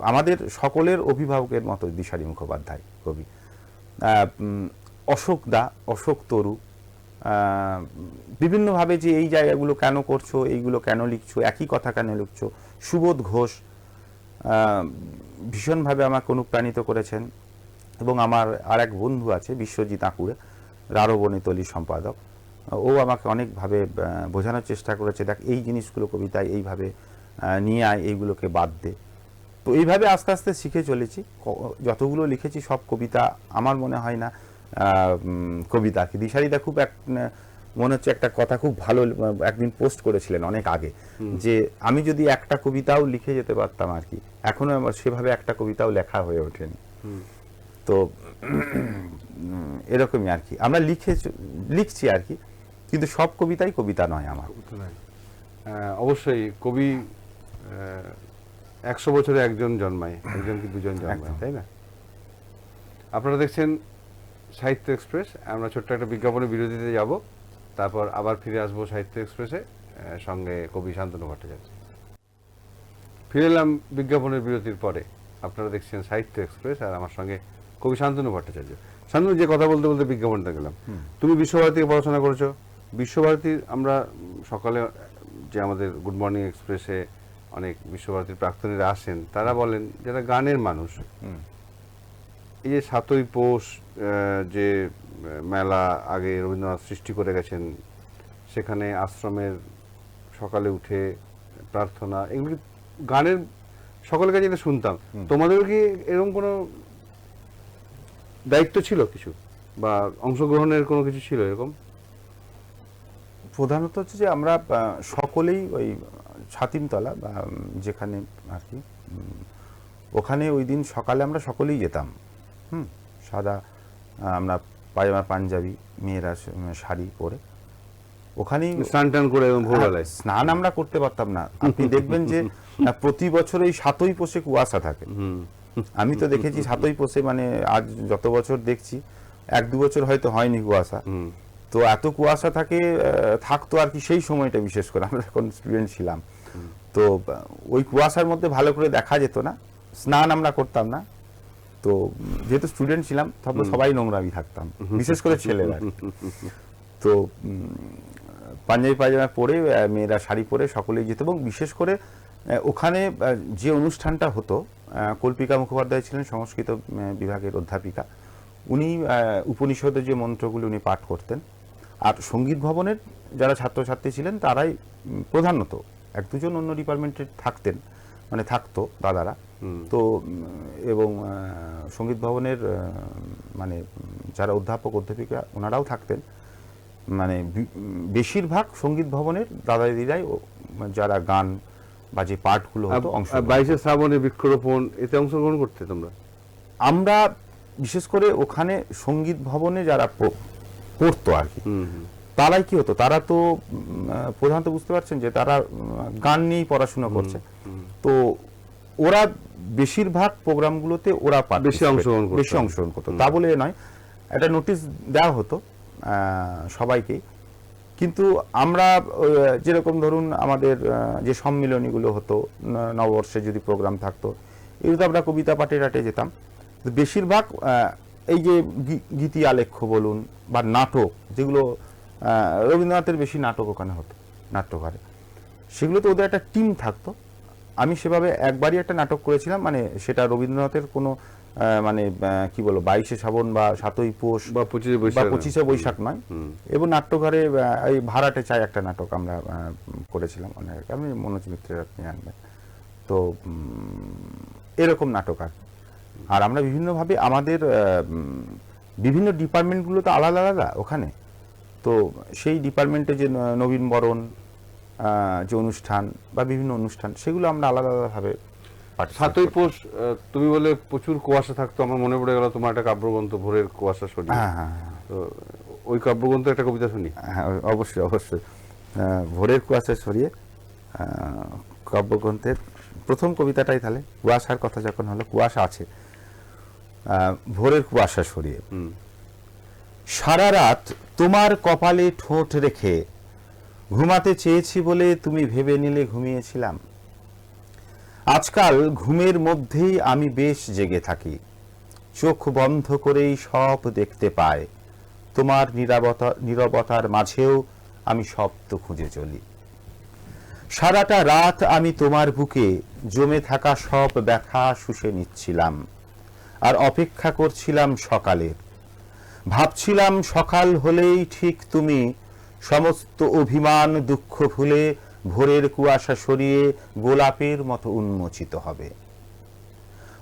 আমাদের সকলের অভিভাবকের মতো দিশারি মুখোপাধ্যায় কবি। অশোক তরু বিভিন্নভাবে যে এই জায়গাগুলো কেন করছো, এইগুলো কেন লিখছো, একই কথা কেন লিখছো। সুবোধ ঘোষ ভীষণভাবে আমাকে অনুপ্রাণিত করেছেন। এবং আমার আর এক বন্ধু আছে বিশ্বজিৎ আঁকুড়ে, রারবনিতলির সম্পাদক, ও আমাকে অনেকভাবে বোঝানোর চেষ্টা করেছে, দেখ এই জিনিসগুলো কবিতায় এইভাবে নিয়ে আয়, এইগুলোকে বাদ দে। তো এইভাবে আস্তে আস্তে শিখে চলেছি। যতগুলো লিখেছি সব কবিতা আমার মনে হয় না কবিতা কি। দিশারিদা খুব মনে হচ্ছে একটা কথা খুব ভালো একদিন পোস্ট করেছিলেন অনেক আগে, যে আমি যদি একটা কবিতাও লিখে যেতে পারতাম আর কি। এখনো আমার সেভাবে একটা কবিতাও লেখা হয়ে ওঠেনি। তো এরকমই আর কি, আমরা লিখছি আর কি, কিন্তু সব কবিতাই কবিতা নয় আমার। অবশ্যই কবি 100 বছরে একজন জন্মায়, একজন কি দুজন জন্মায়, তাই না? আপনারা দেখছেন সাহিত্য এক্সপ্রেস। আমরা ছোট্ট একটা বিজ্ঞাপনের বিরতিতে যাব, তারপর আবার ফিরে আসবো সাহিত্য এক্সপ্রেসে, সঙ্গে কবি শান্তনু ভট্টাচার্য। ফিরে এলাম বিজ্ঞাপনের বিরতির পরে। আপনারা দেখছেন সাহিত্য এক্সপ্রেস, আর আমার সঙ্গে কবি শান্তনু ভট্টাচার্য। শান্তনু, যে কথা বলতে বলতে বিজ্ঞাপনটা গেলাম, তুমি বিশ্বভারতীতে পড়াশোনা করেছো। বিশ্বভারতীর আমরা সকালে যে আমাদের গুড মর্নিং এক্সপ্রেসে অনেক বিশ্বভারতীর প্রাক্তনীরা আসেন, তারা বলেন যারা গানের মানুষ, এই যে 7ই পৌষ যে মেলা আগে রবীন্দ্রনাথ সৃষ্টি করে গেছেন, সেখানে আশ্রমের সকালে উঠে প্রার্থনা, এগুলি গানের সকলের কাছে এটা শুনতাম। তোমাদেরও কি এরকম কোনো দায়িত্ব ছিল কিছু বা অংশগ্রহণের কোনো কিছু ছিল এরকম? প্রধানত হচ্ছে যে আমরা সকলেই ওই ছাতিমতলা বা যেখানে আর কি ওখানে ওই দিন সকালে আমরা সকলেই যেতাম। সাদা আমরা পায়জামা পাঞ্জাবি, মেয়েরা শাড়ি পরে ওখানেই স্নান টান করে ভোরবেলায়। স্নান আমরা করতে পারতাম না। আপনি দেখবেন যে প্রতি বছর এই 7ই পৌষে কুয়াশা থাকে। আমি তো দেখেছি 7ই পৌষে, মানে আজ যত বছর দেখছি 1-2 বছর হয়তো হয়নি কুয়াশা। তো এত কুয়াশা থাকে, থাকতো আর কি সেই সময়টা, বিশেষ করে আমরা যখন স্টুডেন্ট ছিলাম। তো ওই কুয়াশার মধ্যে ভালো করে দেখা যেত না, স্নান আমরা করতাম না। তো যেহেতু স্টুডেন্ট ছিলাম তখন সবাই নোংরামি থাকতাম, বিশেষ করে ছেলেরা। তো পাঞ্জাবি পায়জামা পরে মেয়েরা শাড়ি পরে সকলেই যেত। এবং বিশেষ করে ওখানে যে অনুষ্ঠানটা হতো, কল্পিকা মুখোপাধ্যায় ছিলেন সংস্কৃত বিভাগের অধ্যাপিকা। উনি উপনিষদের যে মন্ত্রগুলি উনি পাঠ করতেন। আর সঙ্গীত ভবনের যারা ছাত্রছাত্রী ছিলেন তারাই প্রধানত, 1-2 জন অন্য ডিপার্টমেন্টে থাকতেন, মানে থাকতো দাদারা। তো এবং সঙ্গীত ভবনের মানে যারা অধ্যাপক অধ্যাপিকা ওনারাও থাকতেন। মানে বেশিরভাগ সঙ্গীত ভবনের দাদা দিদিরাই যারা গান বা যে পাঠগুলো হতো অংশ। 22শে শ্রাবণে বৃক্ষরোপণ, এতে অংশগ্রহণ করতে তোমরা? আমরা বিশেষ করে ওখানে সঙ্গীত ভবনে যারা পড়তো আর কি, তারাই কি হতো, তারা তো প্রধানত বুঝতে পারছেন যে তারা গান নিয়েই পড়াশোনা করছে। তো ওরা বেশিরভাগ প্রোগ্রামগুলোতে ওরা বেশি অংশগ্রহণ করতো। তা বলে নয়, একটা নোটিশ দেওয়া হতো সবাইকে। কিন্তু আমরা যেরকম ধরুন আমাদের যে সম্মিলনীগুলো হতো, নববর্ষে যদি প্রোগ্রাম থাকতো, এগুলোতে আমরা কবিতা পাঠে টাটে যেতাম। বেশিরভাগ এই যে গীতি আলেখ্য বলুন বা নাটক, যেগুলো রবীন্দ্রনাথের বেশি নাটক ওখানে হতো নাট্যঘরে, সেগুলোতে ওদের একটা টিম থাকতো। আমি সেভাবে একবারই একটা নাটক করেছিলাম, মানে সেটা রবীন্দ্রনাথের কোনো মানে কি বলবো 22শে শ্রাবণ বা 7ই পৌষ বা 25শে বৈশাখ নয়। এবং নাট্যঘরে এই ভাড়াটে চাই একটা নাটক আমরা করেছিলাম অনেক, আমি মনোজ মিত্রের আপনি জানবেন। তো এরকম নাটক আর আমরা বিভিন্নভাবে আমাদের বিভিন্ন ডিপার্টমেন্টগুলো তো আলাদা আলাদা ওখানে। তো সেই ডিপার্টমেন্টে যে নবীনবরণ যে অনুষ্ঠান বা বিভিন্ন অনুষ্ঠান, সেগুলো আমরা আলাদা আলাদাভাবে। 7ই পৌষ তুমি বলে প্রচুর কুয়াশা থাকতো, আমার মনে পড়ে গেল তোমার একটা কাব্যগ্রন্থ ভোরের কুয়াশা সরিয়ে। হ্যাঁ, তো ওই কাব্যগ্রন্থ একটা কবিতা শুনি। হ্যাঁ, অবশ্যই অবশ্যই। ভোরের কুয়াশা সরিয়ে কাব্যগ্রন্থের প্রথম কবিতাটাই তাহলে, কুয়াশার কথা যখন হলো, কুয়াশা আছে। ভোরের কুয়াশা সরিয়ে। সারা রাত তোমার কপালে ঠোঁট রেখে ঘুমাতে চেয়েছি বলে তুমি ভেবে নিলে ঘুমিয়েছিলাম। আজকাল ঘুমের মধ্যেই আমি বেশ জেগে থাকি, চোখ বন্ধ করেই সব দেখতে পাই। তোমার নীরবতার মাঝেও আমি শব্দ খুঁজে চলি। সারাটা রাত আমি তোমার বুকে জমে থাকা সব ব্যথা শুষে নিচ্ছিলাম আর অপেক্ষা করছিলাম সকালের। ভাবছিলাম সকাল হলেই ঠিক তুমি সমস্ত অভিমান দুঃখ ভুলে ভোরের কুয়াশা সরিয়ে গোলাপের মতো উন্মোচিত হবে।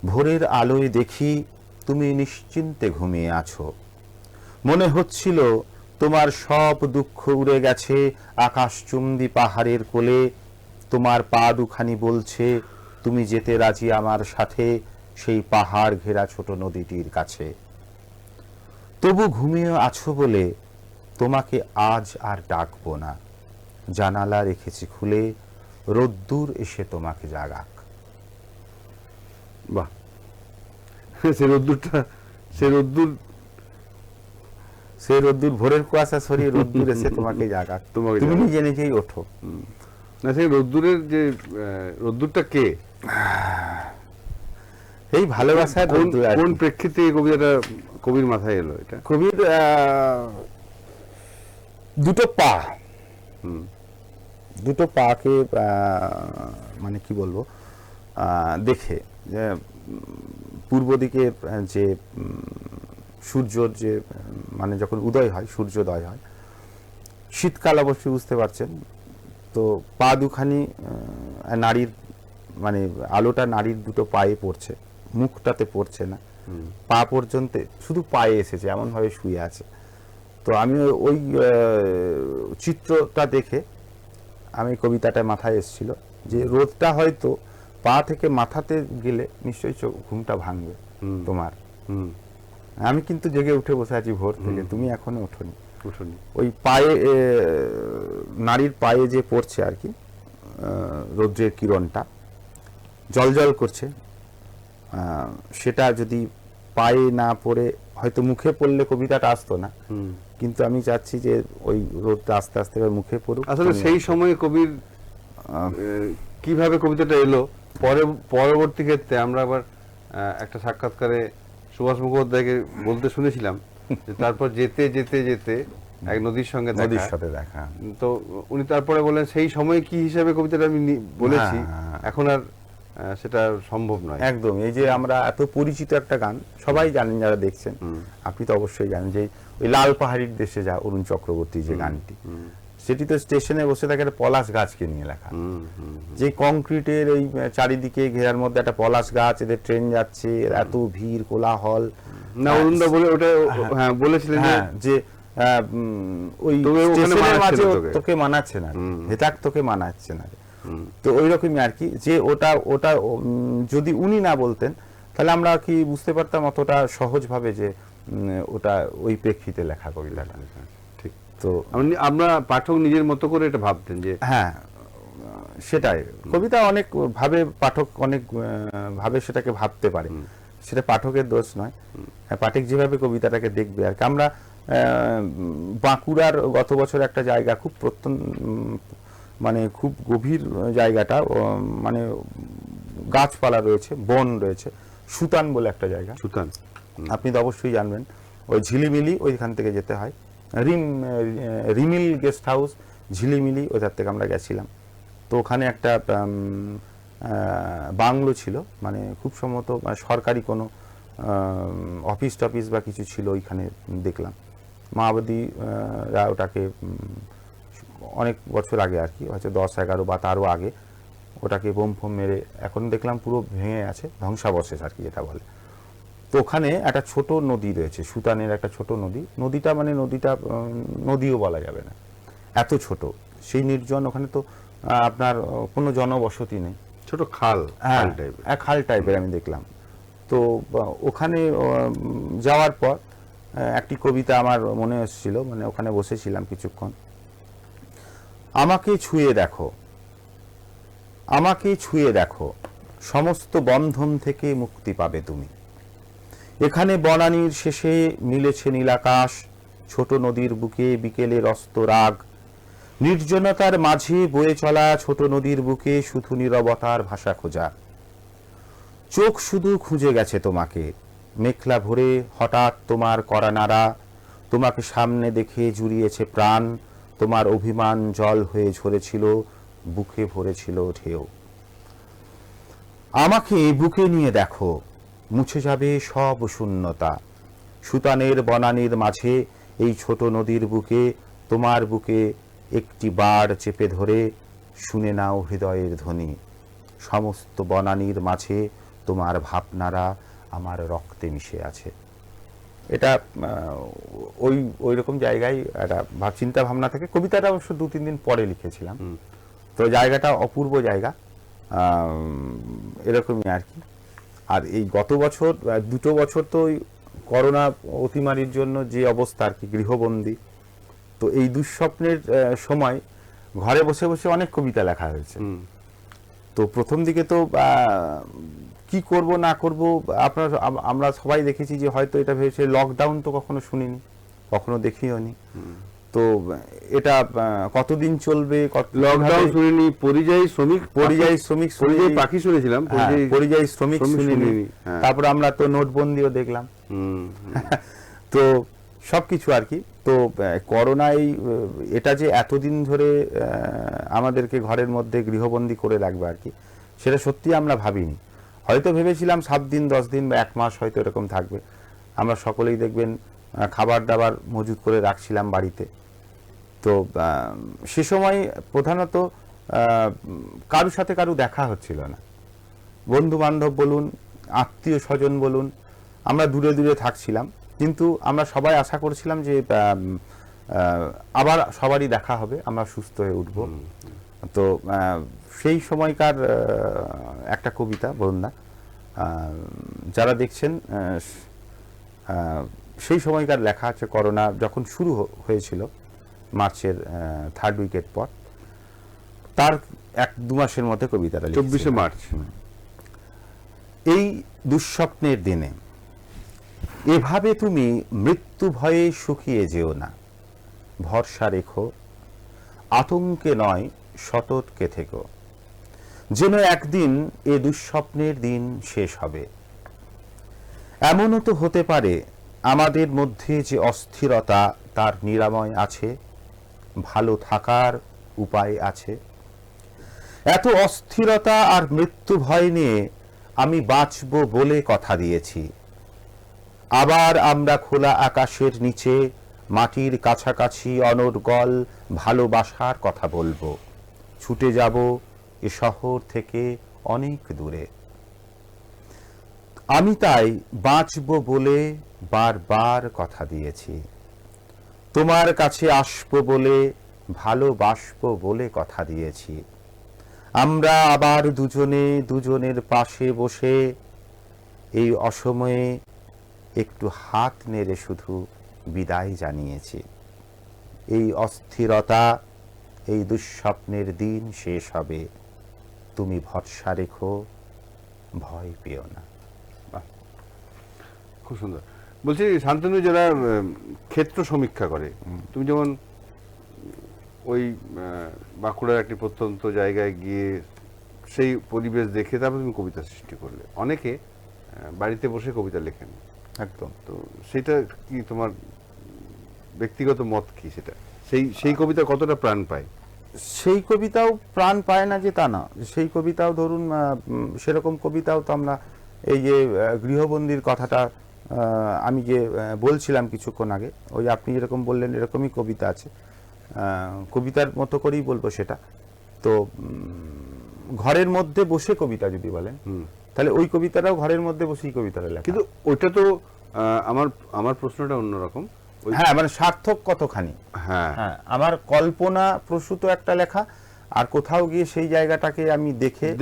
ভোরের আলোয় দেখি তুমি নিশ্চিন্তে ঘুমিয়ে আছো। মনে হচ্ছিল তোমার সব দুঃখ উড়ে গেছে আকাশচুম্বী পাহাড়ের কোলে। তোমার পা দুখানি বলছে তুমি যেতে রাজি আমার সাথে সেই পাহাড় ঘেরা ছোট নদীটির কাছে। তবু ঘুমিয়ে আছো বলে তোমাকে আজ আর ডাকবো না। জানালা রেখেছি খুলে, রোদ্দুর এসে তোমাকে জাগাক। বাহ, সেই রোদ্দুর ভোরের কুয়াশা সরিয়ে রোদ্দুর এসে তোমাকে জাগাক, তুমি নিজে নিজেই ওঠো। না, সেই রোদ্দুরের যে রোদ্দুরটা কে? এই ভালোবাসার রোদ্দুর। কোন প্রেক্ষিতে এই কবিতাটা কবির মাথায় এলো? এটা কবির দুটো পাকে মানে কি বলবো, দেখে যে পূর্ব দিকে যে সূর্যর যে মানে যখন উদয় হয়, সূর্যোদয় হয়, শীতকাল অবশ্যই বুঝতে পারছেন। তো পা দুখানি নারীর, মানে আলোটা নারীর দুটো পায়ে পড়ছে, মুখটাতে পড়ছে না। পা পর্যন্ত, শুধু পায়ে এসেছে, এমন ভাবে শুয়ে আছে। তো আমি ওই চিত্রটা দেখে আমি কবিতাটা মাথায় এসেছিল যে রোদটা হয়তো পা থেকে মাথাতে গেলে নিশ্চয়ই ঘুমটা ভাঙবে তোমার। আমি কিন্তু জেগে উঠে বসে আছি ভোর থেকে, তুমি এখনো ওঠোনি। ওই পায়ে নারীর পায়ে যে পড়ছে আর কি রৌদ্রের কিরণটা জল করছে, সেটা যদি পায়ে না পড়ে হয়তো মুখে পড়লে কবিতাটা আসতো না, কিন্তু আমি চাচ্ছি যে ওই রোদটা আস্তে আস্তে মুখে পড়ুক। আসলে সেই সময় কবির কিভাবে কবিতাটা এলো পরবর্তী ক্ষেত্রে আমরা আবার একটা সাক্ষাৎকারে সুভাষ মুখোপাধ্যায়কে বলতে শুনেছিলাম যে তারপর যেতে যেতে যেতে এক নদীর সাথে দেখা। তো উনি তারপরে বলেন সেই সময় কি হিসাবে কবিতাটা আমি বলেছি, এখন আর সেটা সম্ভব নয়। একদম। এই যে আমরা এত পরিচিত একটা গান, সবাই জানেন যারা দেখছেন, আপনি তো অবশ্যই জানেন যে ওই লাল পাহাড়ির দেশে যা অরুণ চক্রবর্তী যে গানটি, সেটি তো স্টেশনে বসে থাকে একটা পলাশ গাছকে নিয়ে লেখা। যে কংক্রিটের এই চারিদিকে ঘেরার মধ্যে একটা পলাশ গাছ, এদের ট্রেন যাচ্ছে, এত ভিড় কোলাহল। না অরুণদা বলে ওটা হ্যাঁ বলেছিলেন যে ওই স্টেশনের মাঝে তোকে মানাচ্ছে না, হেতাক তোকে মানাচ্ছে না। তো ওই রকমই আর কি, যে ওটা যদি উনি না বলতেন তাহলে আমরা কি বুঝতে পারতাম অতটা সহজভাবে যে ওটা ওই প্রেক্ষিতে লেখা কবিতাটা। ঠিক। তো আমরা পাঠক নিজের মতো করে এটা ভাবতেন যে হ্যাঁ সেটাই, কবিতা অনেক ভাবে পাঠক অনেক ভাবে সেটাকে ভাবতে পারে, সেটা পাঠকের দোষ নয়। পাঠক যেভাবে কবিতাটাকে দেখবে আর কি। আমরা বাঁকুড়ার গত বছর একটা জায়গা খুব মানে খুব গভীর জায়গাটা, মানে গাছপালা রয়েছে, বন রয়েছে, সুতান বলে একটা জায়গা। সুতান আপনি তো অবশ্যই জানবেন, ওই ঝিলিমিলি ওইখান থেকে যেতে হয়, রিমিল গেস্ট হাউস ঝিলিমিলি, ওইখান থেকে আমরা গেছিলাম। তো ওখানে একটা বাংলো ছিল, মানে খুব সম্ভবত সরকারি কোনো অফিস টফিস বা কিছু ছিল ওইখানে দেখলাম। মায়াবতীরা ওটাকে অনেক বছর আগে আর কি, হয়তো 10-11 বা তারও আগে ওটাকে বোম ফোম মেরে এখন দেখলাম পুরো ভেঙে আছে, ধ্বংসাবশেষ আর কি যেটা বলে। তো ওখানে একটা ছোট নদী রয়েছে, সুতানের একটা ছোট নদী, নদীটা মানে নদীও বলা যাবে না, এত ছোট, সেই নির্জন। ওখানে তো আপনার কোনো জনবসতি নেই, ছোট খাল, খাল টাইপের আমি দেখলাম। তো ওখানে যাওয়ার পর একটি কবিতা আমার মনে এসেছিল, মানে ওখানে বসেছিলাম কিছুক্ষণ। আমাকে ছুঁয়ে দেখো, আমাকে ছুঁয়ে দেখো, সমস্ত বন্ধন থেকে মুক্তি পাবে তুমি। এখানে বনানীর শেষে মিলেছে নীলাকাশ, ছোট নদীর বুকে বিকেলের অস্ত রাগ, নির্জনতার মাঝে বয়ে চলা ছোট নদীর বুকে শুধু নীরবতার ভাষা খোঁজা। চোখ শুধু খুঁজে গেছে তোমাকে, মেঘলা ভোরে হঠাৎ তোমার করা নাড়া, তোমাকে সামনে দেখে জুড়িয়েছে প্রাণ, তোমার অভিমান জল হয়ে ঝরেছিল, বুকে ভরেছিল ঢেউ। আমাকে বুকে নিয়ে দেখো, মুছে যাবে সব শূন্যতা, সুতানের বনানীর মাঝে এই ছোট নদীর বুকে, তোমার বুকে একটি বার চেপে ধরে শুনে নাও হৃদয়ের ধ্বনি, সমস্ত বনানীর মাঝে তোমার ভাবনারা আমার রক্তে মিশে আছে। এটা ওই রকম জায়গায় একটা চিন্তা ভাবনা থেকে কবিতাটা অবশ্য 2-3 দিন পরে লিখেছিলাম। তো জায়গাটা অপূর্ব জায়গা, এরকমই আর কি। আর এই গত বছর 2 বছর তো করোনা অতিমারির জন্য যে অবস্থা আর কি, গৃহবন্দী, তো এই দুঃস্বপ্নের সময় ঘরে বসে বসে অনেক কবিতা লেখা হয়েছে। তো প্রথম দিকে তো কি করব না করব, আমরা সবাই দেখেছি যে হয়তো এটা ভেবেছে লকডাউন, তো কখনো শুনিনি, কখনো দেখিও নি। তো এটা কতদিন চলবে, লকডাউন শুনিনি, পরিযায়ী শ্রমিক পাখি শুনেছিলাম, পরিযায়ী শ্রমিক শুনিনি। তারপর আমরা তো নোটবন্দিও দেখলাম, তো সবকিছু আর কি। তো করোনায় এটা যে এতদিন ধরে আমাদেরকে ঘরের মধ্যে গৃহবন্দী করে রাখবে আর কি, সেটা সত্যি আমরা ভাবিনি। হয়তো ভেবেছিলাম 7 দিন 10 দিন বা 1 মাস হয়তো এরকম থাকবে। আমরা সকলেই দেখবেন খাবার দাবার মজুত করে রাখছিলাম বাড়িতে। তো সে সময় প্রধানত কারোর সাথে কারো দেখা হচ্ছিল না, বন্ধু বান্ধব বলুন, আত্মীয় স্বজন বলুন, আমরা দূরে দূরে থাকছিলাম, কিন্তু আমরা সবাই আশা করছিলাম যে আবার সবারই দেখা হবে, আমরা সুস্থ হয়ে উঠব। তো সেই সময়কার একটা কবিতা বরুণদা, যারা দেখছেন সেই সময়কার লেখা আছে। করোনা যখন শুরু হয়েছিল মার্চের 3rd উইকের পর, তার 1-2 মাসের মধ্যে কবিতাটা 24শে মার্চ। এই দুঃস্বপ্নের দিনে এভাবে তুমি মৃত্যু ভয়ে শুকিয়ে যেও না, ভরসা রেখো, আতঙ্কে নয় সতর্কে থেকো, যেন একদিন এ দুঃস্বপ্নের দিন শেষ হবে। এমনও তো হতে পারে আমাদের মধ্যে যে অস্থিরতা তার নিরাময় আছে, ভালো থাকার উপায় আছে। এত অস্থিরতা আর মৃত্যু ভয় নিয়ে আমি বাঁচব বলে কথা দিয়েছি। আবার আমরা খোলা আকাশের নিচে মাটির কাছাকাছি অনর্গল ভালোবাসার কথা বলবো। ছুটে যাব এ শহর থেকে অনেক দূরে। আমি তাই বাঁচব বলে বারবার কথা দিয়েছি। তোমার কাছে আসবো বলে, ভালোবাসবো বলে কথা দিয়েছি। আমরা আবার দুজনে দুজনের পাশে বসে এই অসময়ে একটু হাত নেড়ে শুধু বিদায় জানিয়েছি। এই অস্থিরতা, এই দুঃস্বপ্নের দিন শেষ হবে, তুমি ভরসা রেখো, ভয় পেও না। খুব সুন্দর। বলছি শান্তনু, যারা ক্ষেত্র সমীক্ষা করে, তুমি যেমন ওই বাঁকুড়ার একটি প্রত্যন্ত জায়গায় গিয়ে সেই পরিবেশ দেখে তারপর তুমি কবিতা সৃষ্টি করলে, অনেকে বাড়িতে বসে কবিতা লেখেন। একদম। তো সেটা কি তোমার ব্যক্তিগত মত কি, সেটা সেই কবিতা কতটা প্রাণ পায়? সেই কবিতাও প্রাণ পায় না যে তা না, সেই কবিতাও ধরুন সেরকম কবিতাও তো আমরা এই যে গৃহবন্দীর কথাটা আমি যে বলছিলাম কিছুক্ষণ আগে, ওই আপনি যেরকম বললেন এরকমই কবিতা আছে, কবিতার মতো করেই বলবো সেটা। তো ঘরের মধ্যে বসে কবিতা যদি বলেন, তাহলে ওই কবিতাটাও ঘরের মধ্যে বসেই কবিতাটা লেখা। কিন্তু ওইটা তো আমার প্রশ্নটা অন্যরকম। হ্যাঁ, মানে সার্থক কতখানি। হ্যাঁ, আমার কল্পনা প্রসূত একটা লেখা, আর কোথাও গিয়ে সেই জায়গাটাকে আমি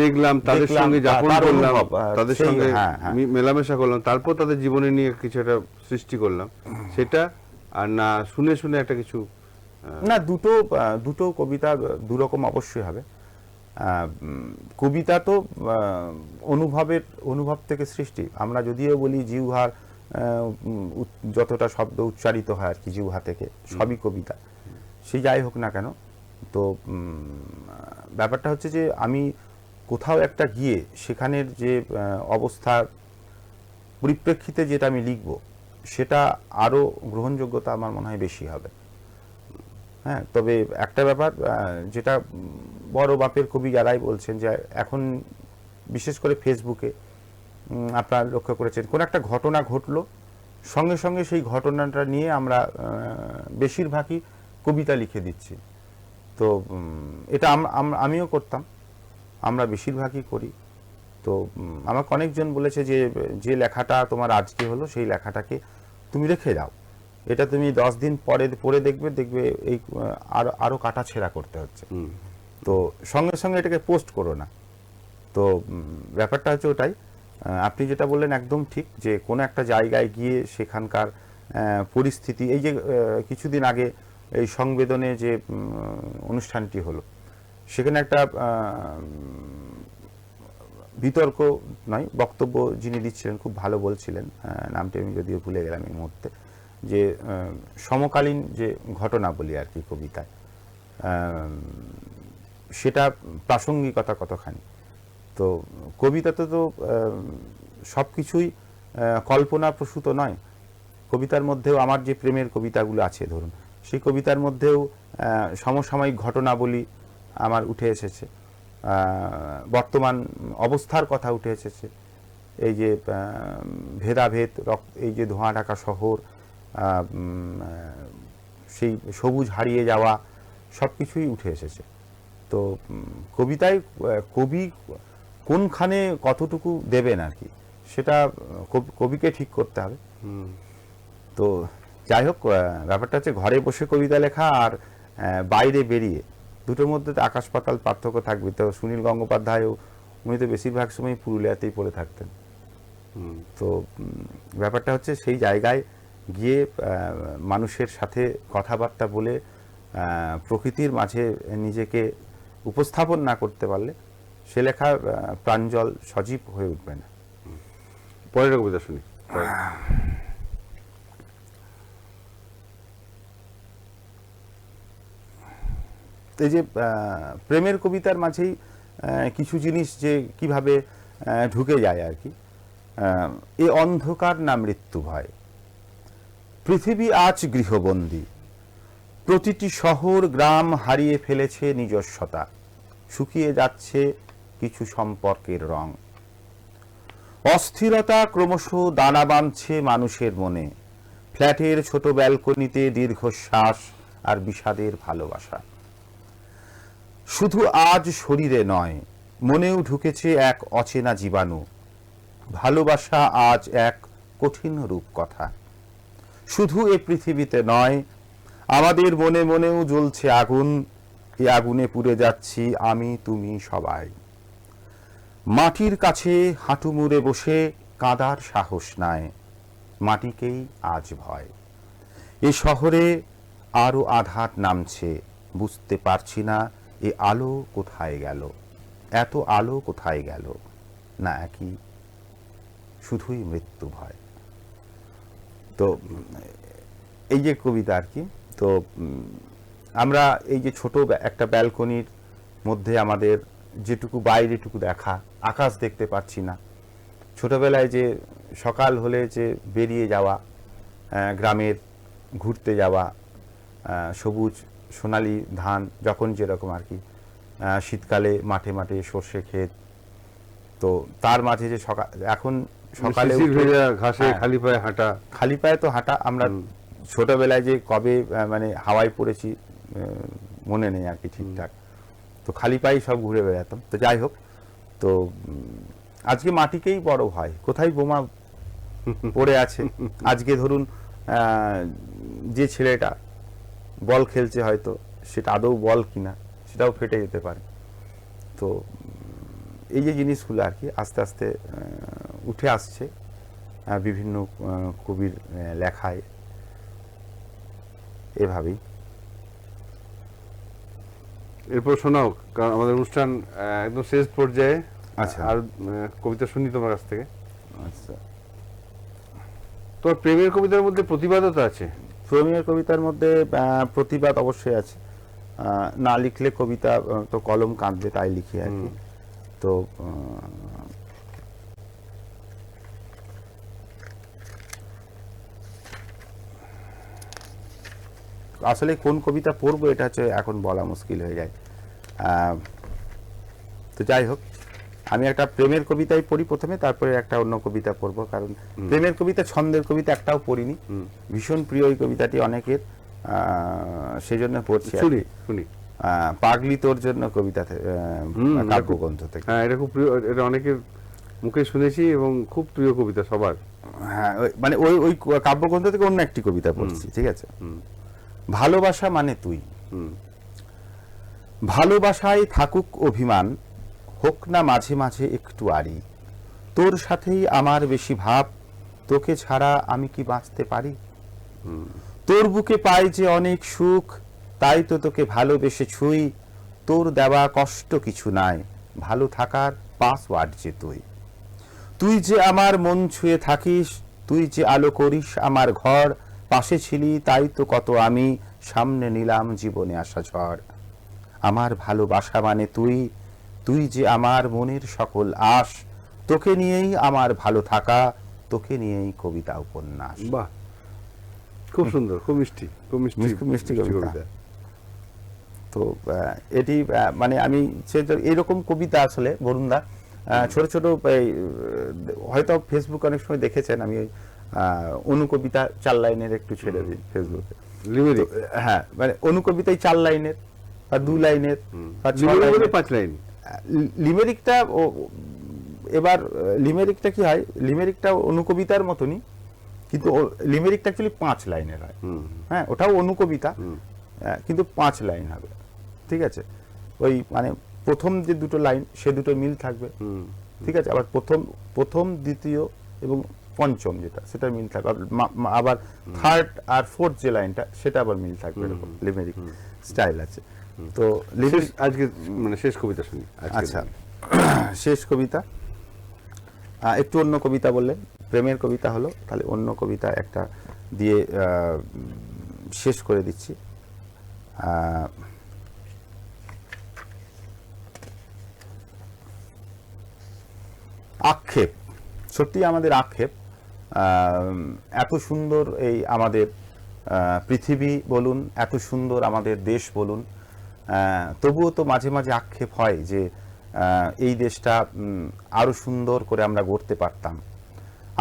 দেখলাম, তাদের সঙ্গে যাপন করলাম, তাদের সঙ্গে হ্যাঁ। মেলামেশা করলাম, তারপর তাদের জীবনে নিয়ে কিছু একটা সৃষ্টি করলাম, সেটা। আর না শুনে শুনে একটা কিছু না, দুটো কবিতা দুরকম অবশ্যই হবে। কবিতা তো অনুভব থেকে সৃষ্টি। আমরা যদিও বলি জিহ্বার যতটা শব্দ উচ্চারিত হয় আর কি জিহ্বা থেকে, সবই কবিতা, সে যাই হোক না কেন। তো ব্যাপারটা হচ্ছে যে আমি কোথাও একটা গিয়ে সেখানের যে অবস্থার পরিপ্রেক্ষিতে যেটা আমি লিখব, সেটা আরও গ্রহণযোগ্যতা আমার মনে হয় বেশি হবে। হ্যাঁ, তবে একটা ব্যাপার যেটা বড় বাপের কবি যারাই বলছেন, যে এখন বিশেষ করে ফেসবুকে আপনারা লক্ষ্য করেছেন, কোন একটা ঘটনা ঘটলো, সঙ্গে সঙ্গে সেই ঘটনাটা নিয়ে আমরা বেশিরভাগই কবিতা লিখে দিচ্ছি। তো এটা আমিও করতাম, আমরা বেশিরভাগই করি। তো আমাকে অনেকজন বলেছে যে লেখাটা তোমার আজকে হলো, সেই লেখাটাকে তুমি রেখে দাও, এটা তুমি 10 দিন পরে দেখবে এই আরো কাটা ছেঁড়া করতে হচ্ছে। তো সঙ্গে সঙ্গে এটাকে পোস্ট করো না। তো ব্যাপারটা হচ্ছে ওটাই, আপনি যেটা বললেন একদম ঠিক, যে কোনো একটা জায়গায় গিয়ে সেখানকার পরিস্থিতি, এই যে কিছুদিন আগে এই সংবেদনে যে অনুষ্ঠানটি হলো, সেখানে একটা বিতর্ক নয়, বক্তব্য যিনি দিচ্ছিলেন খুব ভালো বলছিলেন, নামটা আমি যদিও ভুলে গেলাম এই মুহূর্তে, যে সমকালীন যে ঘটনা বলি আর কি কবিতায়, সেটা প্রাসঙ্গিকতা কতখানি। তো কবিতাতে তো সব কিছুই কল্পনা প্রসূত নয়। কবিতার মধ্যেও আমার যে প্রেমের কবিতাগুলো আছে ধরুন, সেই কবিতার মধ্যেও সমসাময়িক ঘটনাবলী আমার উঠে এসেছে, বর্তমান অবস্থার কথা উঠে এসেছে, এই যে ভেদাভেদ, এই যে ধোঁয়া ঢাকা শহর, সেই সবুজ হারিয়ে যাওয়া, সব কিছুই উঠে এসেছে। তো কবিতায় কবি কোনখানে কতটুকু দেবেন আর কি, সেটা কবিকে ঠিক করতে হবে। তো যাই হোক, ব্যাপারটা হচ্ছে ঘরে বসে কবিতা লেখা আর বাইরে বেরিয়ে দুটোর মধ্যে তো আকাশ পাতাল পার্থক্য থাকবে। তো সুনীল গঙ্গোপাধ্যায়ও উনি তো বেশিরভাগ সময় পুরুলিয়াতেই পড়ে থাকতেন। তো ব্যাপারটা হচ্ছে সেই জায়গায় গিয়ে মানুষের সাথে কথাবার্তা বলে প্রকৃতির মাঝে নিজেকে উপস্থাপন না করতে পারলে সে লেখা প্রাঞ্জল সজীব হয়ে উঠবে না। পরের কবিতা শুনি। এই যে প্রেমের কবিতার মাঝেই কিছু জিনিস যে কিভাবে ঢুকে যায় আর কি। এ অন্ধকার না মৃত্যু ভয়, পৃথিবী আজ গৃহবন্দী, প্রতিটি শহর গ্রাম হারিয়ে ফেলেছে নিজস্বতা, শুকিয়ে যাচ্ছে কিছু সম্পর্কের রং, অস্থিরতা ক্রমশ দানা বাঁধছে মানুষের মনে, ফ্ল্যাটের ছোট ব্যালকনিতে দীর্ঘশ্বাস আর বিষাদের ভালোবাসা। শুধু আজ শরীরে নয়, মনেও ঢুকেছে এক অচেনা জীবাণু, ভালোবাসা আজ এক কঠিন রূপকথা। শুধু এ পৃথিবীতে নয়, আমাদের মনে মনেও জ্বলছে আগুন, এ আগুনে পুড়ে যাচ্ছি আমি তুমি সবাই। মাটির কাছে হাঁটু মুড়ে বসে কাঁদার সাহস নাই, মাটিকেই আজ ভয়। এ শহরে আরো আঘাত নামছে, বুঝতে পারছি না এ আলো কোথায় গেল, এত আলো কোথায় গেল, না একই শুধুই মৃত্যু ভয়। তো এই যে কবিতা আর কি। তো আমরা এই যে ছোট একটা ব্যালকনির মধ্যে আমাদের যেটুকু বাইরেটুকু দেখা, আকাশ দেখতে পাচ্ছি না। ছোটবেলায় যে সকাল হলে যে বেরিয়ে যাওয়া, গ্রামের ঘুরতে যাওয়া, সবুজ সোনালি ধান যখন যেরকম আর কি, শীতকালে মাঠে মাঠে সর্ষে ক্ষেত, তো তার মাঝে যে সকাল, এখন সকালে ঘাসে খালি পায়ে তো হাঁটা। আমরা ছোটবেলায় যে কবে মানে হাওয়ায় পড়েছি মনে নেই আর কি ঠিকঠাক, তো খালি পায়ে সব ঘুরে বেড়াতাম। তো যাই হোক, তো আজকে মাটিকেই বড় ভয়, কোথায় বোমা পড়ে আছে। আজকে ধরুন যে ছেলেটা বল খেলছে, হয়তো সেটা আদৌ বল কিনা সেটাও ফেটে যেতে পারে। তো এই যে জিনিসগুলো আর কি আস্তে আস্তে উঠে আসছে বিভিন্ন কবির লেখায়, এভাবেই। এরপর শোনাও, কারণ আমাদের অনুষ্ঠান একদম শেষ পর্যায়ে। আচ্ছা, আর কবিতা শুনি তোমার কাছ থেকে। আচ্ছা, তোমার প্রেমের কবিতার মধ্যে প্রতিবাদও তো আছে। প্রেমের কবিতার মধ্যে প্রতিবাদ অবশ্যই আছে। না লিখলে কবিতা তো কলম কাঁদবে, তাই লিখি আর কি। তো আসলে কোন কবিতা পড়বো এটা হচ্ছে এখন বলা মুশকিল হয়ে যায়। তো যাই হোক, আমি একটা প্রেমের কবিতাই পড়ি প্রথমে, তারপরে একটা অন্য কবিতা পড়বো। কারণ প্রেমের কবিতা, ছন্দের কবিতা একটাও পড়িনি। ভীষণ প্রিয় এই কবিতাটি অনেকের, সেই জন্য পড়ছি। পাগলি তোর জন্য কবিতা, কাব্যগ্রন্থ থেকে। হ্যাঁ, এটা খুব প্রিয়, এটা অনেকের মুখে শুনেছি এবং খুব প্রিয় কবিতা সবার। হ্যাঁ, মানে ওই কাব্যগ্রন্থ থেকে অন্য একটি কবিতা পড়ছি, ঠিক আছে। ভালোবাসা মানে তুই, ভালোবাসায় থাকুক অভিমান, হোক না মাঝে মাঝে একটু আড়ি, তোর সাথেই আমার বেশি ভাব, তোকে ছাড়া আমি কি বাঁচতে পারি। তোর বুকে পাই যে অনেক সুখ, তাই তো তোকে ভালোবেসে ছুই, তোর দেওয়া কষ্ট কিছু নাই, ভালো থাকার পাসওয়ার্ড যে তুই। তুই যে আমার মন ছুঁয়ে থাকিস, তুই যে আলো করিস আমার ঘর, পাশে ছিলি তাই তো কত আমি সামনে নিলাম জীবনে আসা ঝড়। আমার ভালোবাসা মানে তুই, তুই যে আমার মনের সকল আশ, তোকে নিয়েই আমার ভালো থাকা, তোকে নিয়েই কবিতা উপন্যাস। বাহ, খুব সুন্দর, খুব মিষ্টি, খুব মিষ্টি, খুব মিষ্টি কবিতা। তো এটি মানে আমি এইরকম কবিতা আসলে বরুণদা ছোট ছোট, হয়তো ফেসবুক অনেক সময় দেখেছেন, আমি অনুকবিতা 4 লাইনের একটু ছেড়ে দিই ফেসবুকে। হ্যাঁ, মানে অনুকবিতাই 4 লাইনের বা 2 লাইনের বা 6 লাইনের, 5 লাইন। লিমেরিকটা এবার লিমেরিকটা কি হয়, লিমেরিকটা অনুকবিতার মতনই, কিন্তু লিমেরিকটা অ্যাকচুয়ালি 5 লাইনের হয়। হ্যাঁ, ওটাও অনুকবিতা, কিন্তু 5 লাইন হবে, ঠিক আছে। ওই মানে প্রথম যে দুটো লাইন সে দুটো মিল থাকবে, ঠিক আছে। আবার প্রথম দ্বিতীয় এবং পঞ্চম যেটা সেটা মিল থাকবে, আবার থার্ড আর ফোর্থ যে লাইনটা সেটা আবার মিল থাকবে, এরকম লিমেরিক স্টাইল আছে। তো লিমেরিক আজকে মানে শেষ কবিতা শুনি আজকের আচ্ছা, দিনে। শেষ কবিতা একটু অন্য কবিতা বললেন, প্রেমের কবিতা হলো, তাহলে অন্য কবিতা একটা দিয়ে শেষ করে দিচ্ছি। আক্ষেপ, সত্যি আমাদের আক্ষেপ, এত সুন্দর এই আমাদের পৃথিবী বলুন, এত সুন্দর আমাদের দেশ বলুন, তবুও তো মাঝে মাঝে আক্ষেপ হয় যে এই দেশটা আরো সুন্দর করে আমরা গড়তে পারতাম।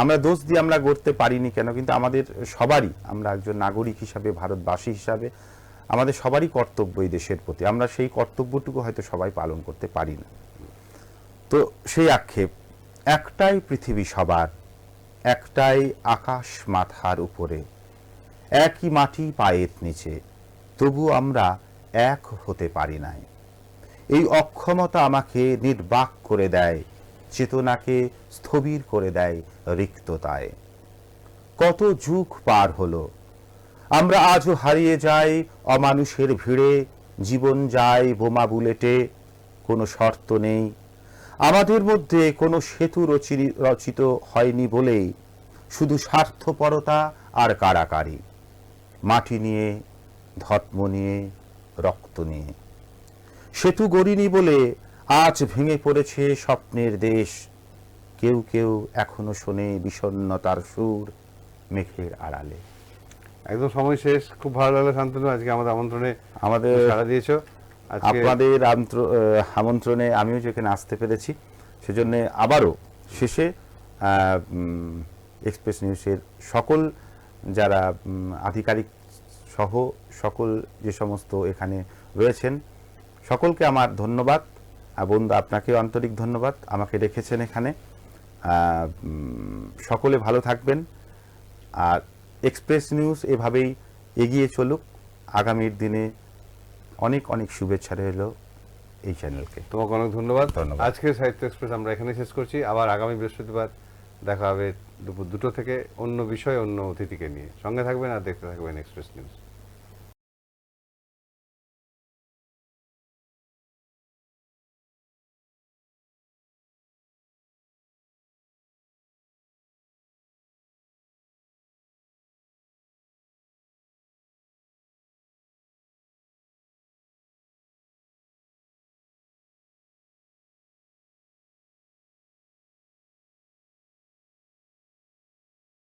আমরা দোষ দিয়ে আমরা গড়তে পারিনি কেন, কিন্তু আমাদের সবারই, আমরা একজন নাগরিক হিসাবে, ভারতবাসী হিসাবে আমাদের সবারই কর্তব্য এই দেশের প্রতি, আমরা সেই কর্তব্যটুকু হয়তো সবাই পালন করতে পারি না। তো সেই আক্ষেপ, একটাই পৃথিবী সবার, একটাই আকাশ মাথার উপরে, একই মাটি পায়ের নিচে, তবু আমরা এক হতে পারি নাই। এই অক্ষমতা আমাকে নির্বাক করে দেয়, চেতনাকে স্থবির করে দেয় রিক্ততায়। কত যুগ পার হলো, আমরা আজও হারিয়ে যাই অমানুষের ভিড়ে, জীবন যায় বোমা বুলেটে, কোনো শর্ত নেই আমাদের মধ্যে, কোনো সেতু রচিত হয়নি বলেই শুধু স্বার্থপরতা আর কাড়াকাড়ি, মাটি নিয়ে, ধর্ম নিয়ে, রক্ত নিয়ে। সেতু গড়িনি বলে আজ ভেঙে পড়েছে স্বপ্নের দেশ, কেউ কেউ এখনো শোনে বিষণ্ণতার সুর মেঘের আড়ালে। একদম সময় শেষ, খুব ভালো লাগলো শান্তনু, আজকে আমাদের আমন্ত্রণে আমাদের সাড়া দিয়েছো। আপনাদের আমন্ত্রণে আমিও যেখানে আসতে পেরেছি, সেজন্য আবারও শেষে এক্সপ্রেস নিউজের সকল যারা আধিকারিক সহ সকল যে সমস্ত এখানে রয়েছেন সকলকে আমার ধন্যবাদ। বন্ধু, আপনাকেও আন্তরিক ধন্যবাদ, আমাকে রেখেছেন এখানে। সকলে ভালো থাকবেন, আর এক্সপ্রেস নিউজ এভাবেই এগিয়ে চলুক। আগামীর দিনে অনেক অনেক শুভেচ্ছা রইল এই চ্যানেলকে। তোমাকে অনেক ধন্যবাদ। ধন্যবাদ। আজকে সাহিত্য এক্সপ্রেস আমরা এখানে শেষ করছি। আবার আগামী বৃহস্পতিবার দেখা হবে দুপুর 2টো থেকে, অন্য বিষয়, অন্য অতিথিকে নিয়ে। সঙ্গে থাকবেন আর দেখতে থাকবেন এক্সপ্রেস নিউজ।